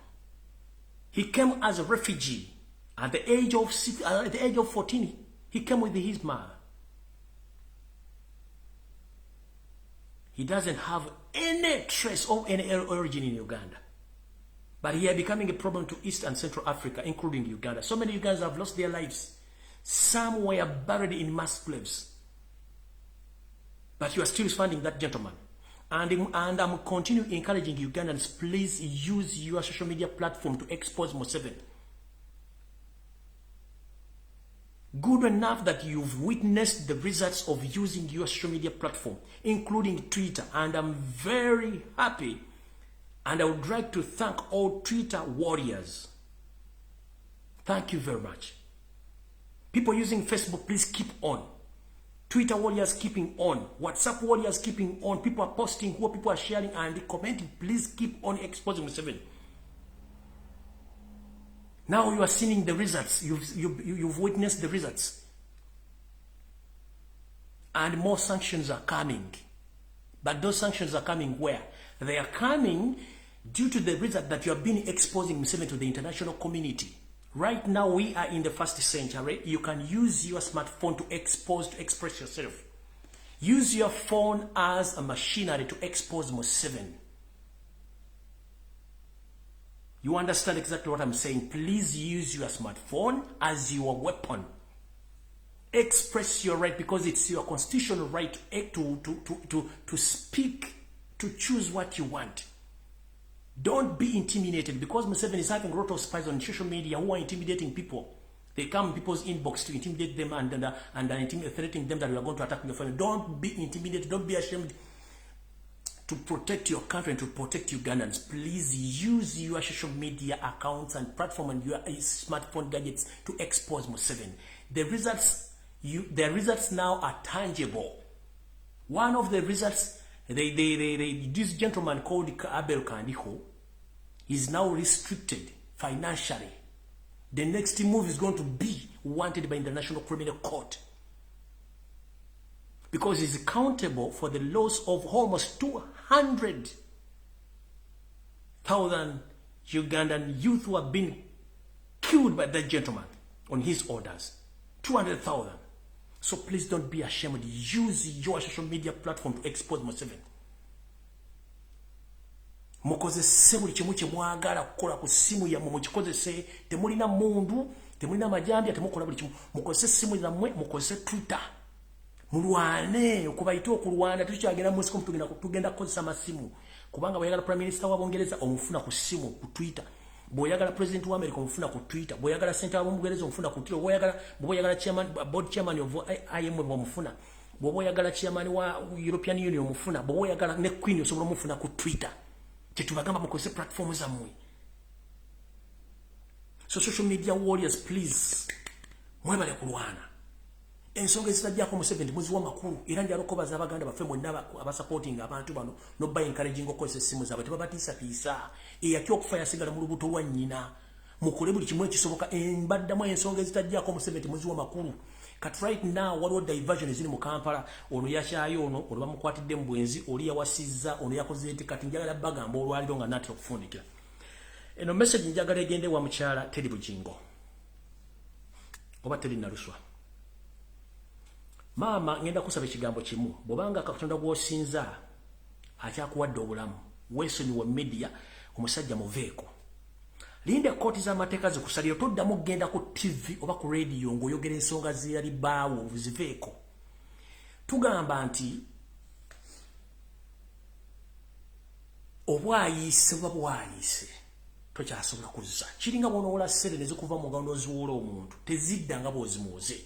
He came as a refugee at the age of 14. He came with his mother. He doesn't have any trace of any origin in Uganda. But he is becoming a problem to East and Central Africa, including Uganda. So many Ugandans have lost their lives. Some were buried in mass graves. But you are still finding that gentleman. And I'm continuing encouraging Ugandans, please use your social media platform to expose Museveni. Good enough that you've witnessed the results of using your social media platform, including Twitter, and I'm very happy. And I would like to thank all Twitter warriors. Thank you very much. People using Facebook, please keep on. Twitter warriors keeping on. WhatsApp warriors keeping on. People are posting, what people are sharing and commenting. Please keep on exposing Museveni. Now you are seeing the results. You've witnessed the results. And more sanctions are coming. But those sanctions are coming where? They are coming due to the result that you have been exposing Museveni to the international community. Right now, we are in the 1st century. You can use your smartphone to express yourself. Use your phone as a machinery to expose Museveni. You understand exactly what I'm saying? Please use your smartphone as your weapon. Express your right because it's your constitutional right to speak, to choose what you want. Don't be intimidated because Museveni is having a lot of spies on social media who are intimidating people. They come in people's inbox to intimidate them and threatening them that we are going to attack your family. Don't be intimidated. Don't be ashamed. To protect your country and to protect Ugandans, please use your social media accounts and platform and your smartphone gadgets to expose Museveni. The results now are tangible. One of the results, this gentleman called Abel Kandiho is now restricted financially. The next move is going to be wanted by International Criminal Court because he's accountable for the loss of almost 200,000 Ugandan youth who have been killed by that gentleman on his orders. 200,000. So please don't be ashamed. Use your social media platform to expose Museveni. Mukozese buli kimu kye mwagala kukola ku simu yammwe mukikozese. Temulina mundu, temulina majambya, temukola buli kimu. Mukozese simu zammwe, mukozese Twitter. Mulwane okubayita okulwana tukyagenda mu siku tugenda kukozesa masimu. Kubanga boyagala Prime Minister wa Bongereza omufuna ku simu ku Twitter. Boyagala President wa America omufuna ku Twitter. Boyagala Center wa Bongereza omufuna ku Twitter. Boyagala board chairman of IMF omufuna. Boyagala chairman wa European Union omufuna. Boyagala ne Queen osobola omufuna ku Twitter. Tetubagamba mukozese platform zammwe. So social media warriors, please mwebale kulwana. Ensonga ezitajjako Museveni muzi w'amakulu era ndi alokobaza abaganda baffe mwenna abasupporting abantu bano no by encouraging okozesa essimu zaabwe tebabatiisatiisa eyatya okufa yasigala mu lubuto lwa nnyina mukole buli kimu ekisoboka mbaddamu ensonga ezitajjako Museveni muzi w'amakulu kati right now waliwo diversion eziri mu Kampala ono yakyayo ono bamukwatidde mu bwenzi oli yawasizza ono yakoze eti kati njagala bagamba olwaliro nga natera okufundikira eno message njagala egende wa mukyala Teri Bujingo oba Teri Naluswa. Mama ngenda kusaba ekigambo kimu bobanga Katonda gwosinza akyakuwadde obulamu weesonyi wa media omusajja muveeko linde kooti z'amateeka zikusalira toddamu genda ku TV oba ku radio ng'oyogera ensonga zeyali baawo obuziveeko tugamba nti obwayise buba bwayise tokyasobola kuzza kiringa bw'onoowola ssere ne zikuva mu ngalo n'oziwoola omuntu tezidda nga bw'ozimuuze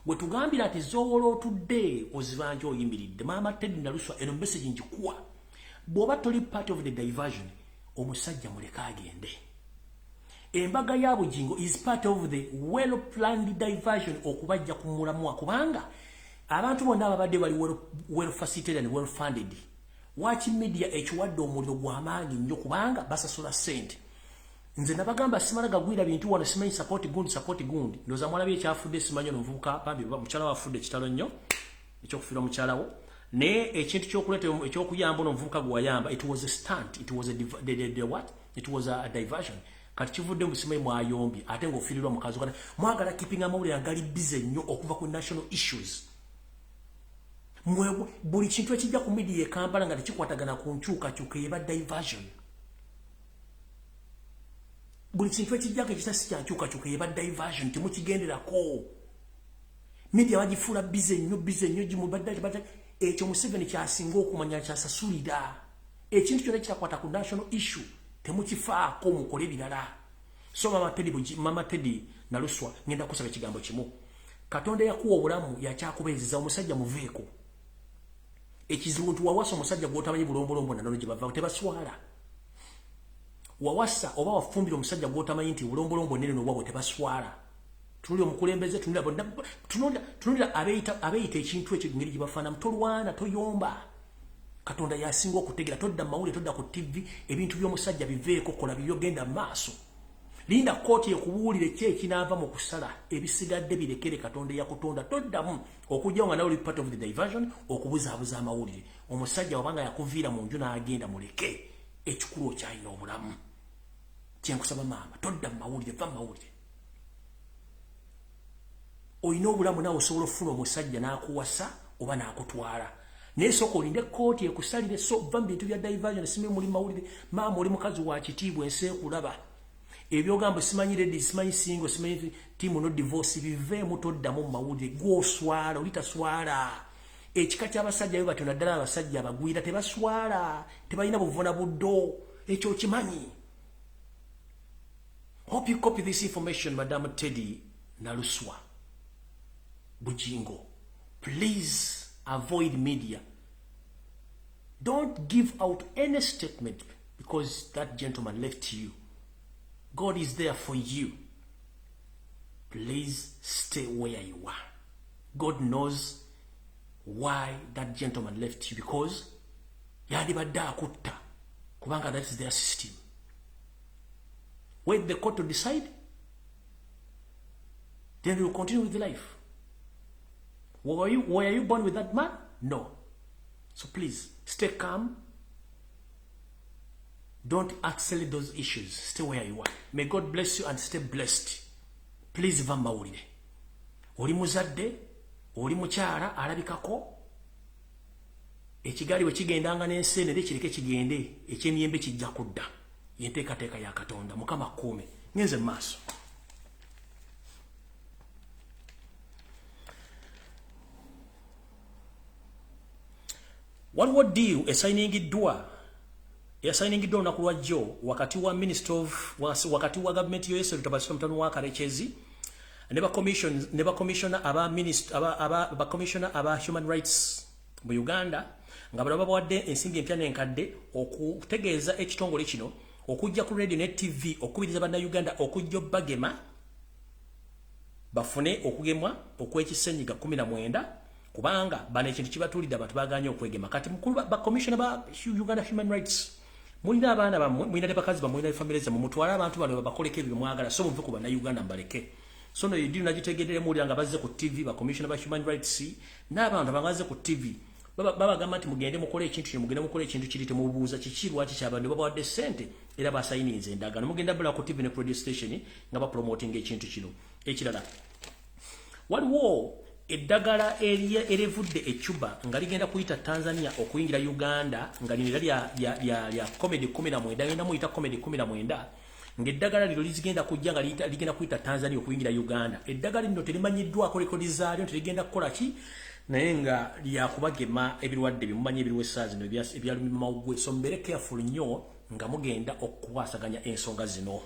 we tugambira ati zoowola otudde ozibanja oyimiridde maama Teddy Naluswa eno message njikuwa bw'oba toli part of the diversion omusajja muleka agende embaga ya Bujingo is part of the well planned diversion okubajja ku mulamwa kubanga abantu bonna ababadde bali well facilitated and well funded wachi media ekiwadde omuliro gw'amaanyi nnyo kubanga basasula ssente nze nabagamba simala gagwira bintu wano simanyi support gundi ndoza mwalabi ekyafudde simanyi omuvubuka bambi mukyala wafudde kitalo nnyo ekyokufiira mukyalawo ne ekintu kyokuleta ekyokuyamba omuvubuka gwayamba it was a stunt it was a diversion kati kivudde mu simanyi mwayombi ate ng'ofiirirwa mukazi kana mwagala keeping amawulire agali busy nnyo okuva ku national issues buli kintu ekijja ku media e Kampala nga tekikwatagana ku nkyukakyuka eba diversion buli kintu ekijjako ekitasi kyankyukakyuka eba diversion temukigenderako media bagifuula busy nnyo gimubadde ekyo Museveni kyasinga okumanya kyasasulira ekintu kyonna kyakwata ku national issue temukifaako mukole birala. So mama Teddy Naluswa ngenda kusaba ekigambo kimu. Katonda yakuwa obulamu yakyakubeezeza omusajja muveeko. Ekizibu nti wawasa omusajja gw'otamanyi bulombolombo na nalo gye bava tebaswala. Wawasa oba wafumbira omusajja gw'otamanyi nti bulombolombo nene n'obwabwe tebaswala. Tunulira omukulembeze tunulira abeeyita ekintu ekyo ngeri gye bafaanamu tolwana toyomba. Katonda yasinga okutegera todda mawulire todda ku TV ebintu by'omusajja biveeko kola byogenda maaso. Linda kooti ekubuulire ki ekinaava mu kusala ebisigadde birekere Katonda yakutonda toddamu okujja nga nawe part of the diversion okubuzaabuza amawulire. Omusajja wabanga yakuviira mu nju n'agenda muleke ekikulu kyalina obulamu. Kyenkusaba maama todda mu mawulire va mu mawulire. Oyina obulamu naawe osobola okufuna omusajja n'akuwasa oba n'akutwala. Naye sooka olinde kooti ekusalire so va mu bintu bya diversion simanyi muli mawulire maama oli mukazi wa kitiibwa ensi ekulaba. Ebyogambo simanyi ready simanyi singo simanyi timu no divorce biveemu toddamu mu mawulire gw'oswala olitaswala. Ekika ky'abasajja be batyo naddala abasajja abagwira tebaswala tebalina buvuna buddo ekyo kimanyi. Hope you copy this information, Madam Teddy Naluswa Bujingo. Please avoid media. Don't give out any statement because that gentleman left you. God is there for you. Please stay where you are. God knows why that gentleman left you because yandibadde akutta kubanga that is their system. Wait the court to decide, then we will continue with life. Were you born with that man? No. So please stay calm. Don't accelerate those issues. Stay where you are. May God bless you and stay blessed. Please va mawulire. Oli muzadde, oli mukyala alabikako. Ekigali we kigendanga n'enseenene kireke kigende, eky'emiyembe kijja kudda. Yenteekateeka ya Katonda. Mukama kuume. Ngenze maaso. Waliwo deal esayiningiddwa olunaku lwa jjo wakati wa wakati wa gavumenti y'Yoweri Kaguta Museveni wa Karekezi ne ba commissioner aba human rights mu Uganda nga bano babawadde ensimbi empya n'enkadde okutegeeza ekitongole kino okujja ku radio ne TV okubiriza bannayuganda okujja bagema bafune okugemwa okw'ekisenyiga 19 kubanga bano ekintu kibatulidde abantu baganye okwegema kati mukulu ba commissioner ba Uganda human rights mulina abaana bammwe mulina ne bakazi bammwe mulina family zammwe mutwala abantu bano bakoleko ebyo mwagala so muve ku bannayuganda mbaleke so no yidini nagitegedere muri nga bazze ku TV ba commissioner ba human rights n'abantu bangaze ku TV baba gamba nti mugende mukole ekintu kye mugende mukole ekintu kiri temubuuza kikirwa kikyabandi babawadde ssente era basayinize endagano mugenda bula ku TV ne radio station nga ba promoting ekintu kino ekirala waliwo eddagala erevudde echuba nga ligenda kuyita Tanzania okuyingira Uganda nga lino lya comedy 19 genda muyita comedy 19 ng'eddagala lino lizigenda kujja nga ligenda kuyita Tanzania okuyingira Uganda eddagala lino terimanyiddwako rekodi zaalyo terigenda kukola ki naye nga lyakubagema ebirwadde bimumanyi ebiriwesa zino ebyalumima mawugwe so mbere careful nnyo nga mugenda okukwasaganya ensonga zino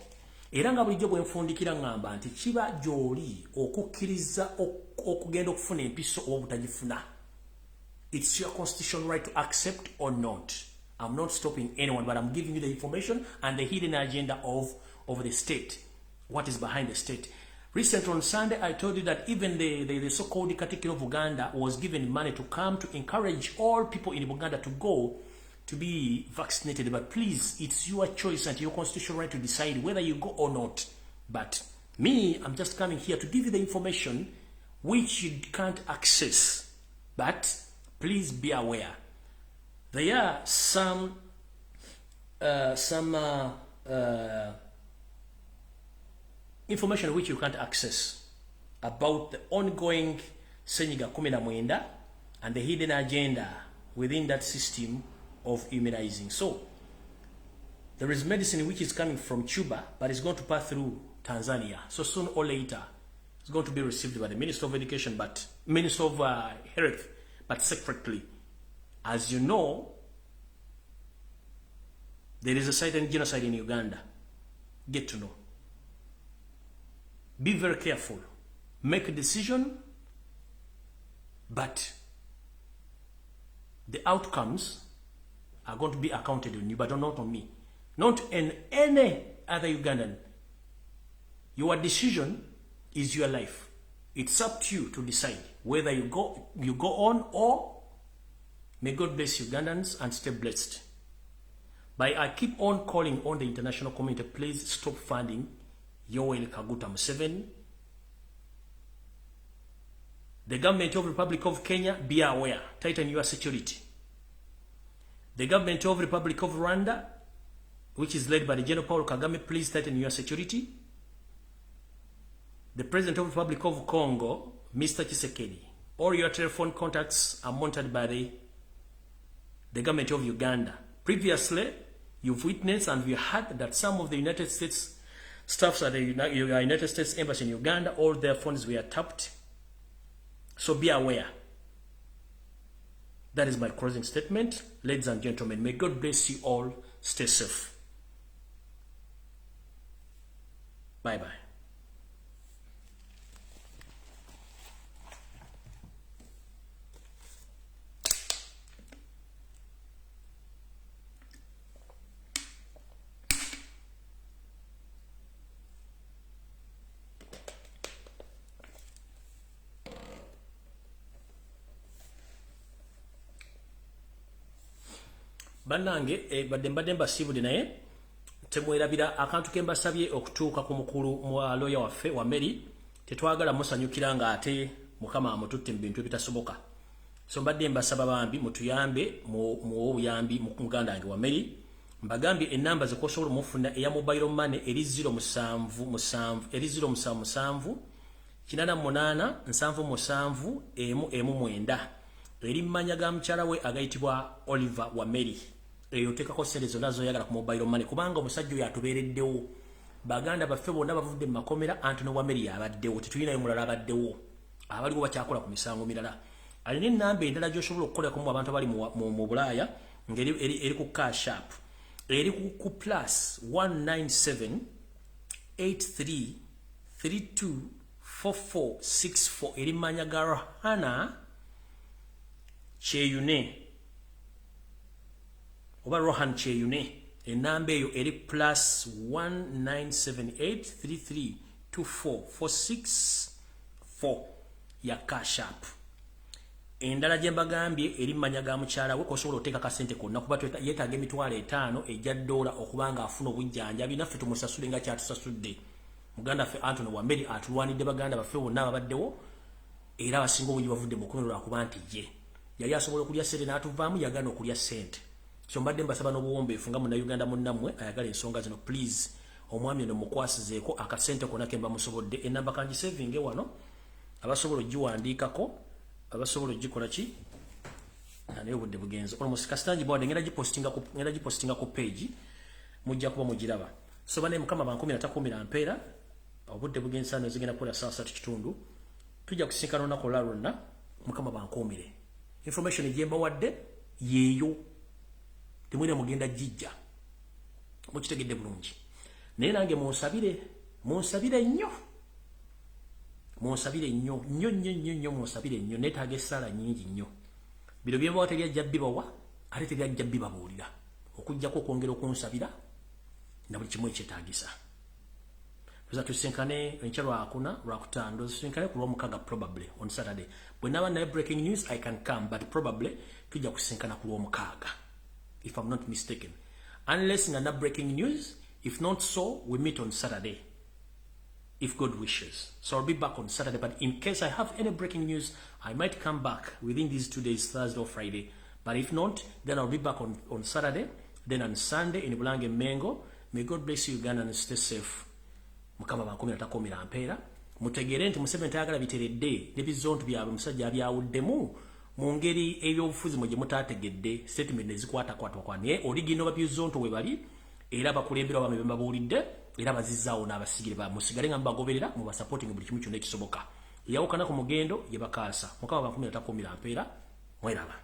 era nga bulijjo bwe nfundikira ngamba nti kiba gy'oli okukkiriza okugenda okufuna empiso oba butagifuna. It's your constitutional right to accept or not. I'm not stopping anyone, but I'm giving you the information and the hidden agenda of the state. What is behind the state? Recently on Sunday, I told you that even the so-called Katikkiro of Uganda was given money to come to encourage all people in Uganda to go to be vaccinated. But please, it's your choice and your constitutional right to decide whether you go or not. But me, I'm just coming here to give you the information which you can't access. But please be aware. There are some information which you can't access about the ongoing Senyiga 19 and the hidden agenda within that system of immunizing. So there is medicine which is coming from Cuba, but it's going to pass through Tanzania. So soon or later, it's going to be received by the Minister of Education, but Minister of Health, but separately. As you know, there is a silent genocide in Uganda. Get to know. Be very careful. Make a decision, but the outcomes are going to be accounted on you, but not on me. Not in any other Ugandan. Your decision is your life. It's up to you to decide whether you go on, or may God bless Ugandans and stay blessed. But I keep on calling on the international community, please stop funding Yoweri Kaguta Museveni. The government of the Republic of Kenya, be aware, tighten your security. The government of the Republic of Rwanda, which is led by the General Paul Kagame, please tighten your security. The President of the Republic of Congo, Mr. Tshisekedi, all your telephone contacts are monitored by the government of Uganda. Previously, you've witnessed and we heard that some of the United States staffs at the United States Embassy in Uganda, all their phones were tapped. So be aware. That is my closing statement. Ladies and gentlemen, may God bless you all. Stay safe. Bye-bye. Banange badde mbasibudde naye temwerabira akantu ke mbasabye okutuuka ku mukulu mu lawyer waffe wa Mary tetwagala musanyukira nga ate mukama amututte mu bintu ebitasoboka. So mbadde mbasaba bambi mutuyambe mu obuyambi mu muganda wange wa Mary. Mbagambye ennamba ze kosobola mufuna eya mobile money eri 077 88 77 9 eri mmanya ga mukyala we agayitibwa Oliver wa Mary. Eyo tekako sente zonna zoyagala ku mobile money kubanga omusajja oyo atubeereddewo. Baganda baffe bonna bavudde mu makomera Anthony wa Mary abaddewo. Tetulinayo mulala abaddewo. Abaliwo bakyakola ku misango mirala. Alina ennamba endala gy'osobola okukolako mu abantu abali mu Bulaaya ngeri ku cash app. Eri ku plus 197 83 32 4464 eri mmanya ga Rohana Cheyune oba Rohan Cheyune. Enamba eyo eri plus 19783324464 ya cash app. Endala gye mbagambye eri mmanya ga mukyala we kosobola oteeka kasente konna kuba yeetaaga emitwalo 5 ejja dola okubanga afuna obujjanjabi naffe tumusasule nga kyatusasudde. Muganda ffe Anthony wa Mary atulwanidde baganda baffe bonna ababaddewo era abasinga obungi bavudde mu kumererwa kuba nti ye yali asobola okulya sente n'atuvaamu yagana okulya sente. So mbadde mbasaba n'obuwombeefu nga munnayuganda munnammwe ayagala ensonga zino please omwami ono mukwasizeeko akasente konna ke mba musobodde. Enamba kangisevinge wano abasobola ogiwandiikako abasobola ogikola ki naye obudde bugenze almost kastanji bwade ngenda gipostinga ku page mujja kuba mugiraba. So bane mukama bankumi natakumira mpeera obudde bugenze ano zigenda kukola saa 3 kitundu tujja kusinkana olunaku lwonna mukama bankumire. Information ejemba wadde yeeyo temwine mugenda jijja mukitegedde bulungi naye nange munsabire nnyo munsabire nnyo neetaaga essaala nnyingi nnyo. Bino byebawa tebyajja bibawa ate tebyajja bibabuulira okujjako okwongera okunsabira na buli kimu ekyetaagisa. Tuza tusinkane enkya lwakutaano tusinkane ku lw'omukaga probably on Saturday. Bwe naba naye breaking news I can come but probably tujja kusinkana ku lw'omukaaga if I'm not mistaken. Unless nga na breaking news, if not so we meet on Saturday if God wishes. So I'll be back on Saturday, but in case I have any breaking news I might come back within these 2 days, Thursday or Friday. But if not, then I'll be back on Saturday, then on Sunday in Bulange Mengo. May God bless you Uganda and stay safe. Mukama bankumi natakumira mpeera mutegeere nti Museveni tayagala biteredde n'ebizontu byabwe musajja abyawuddemu mu ngeri ebyobufuzi mwe gye mutaategedde statement ezikwatakwatwa naye origino babyozontu we bali era bakulembera bamwe bembabuulidde era bazizzaawo n'abasigire musigale nga mubagoberera mu basupporting buli kimu kyonna ekisoboka. Yawukana ku mugendo ye bakaasa. Mukama bankumi natakumira mpeera mweraba.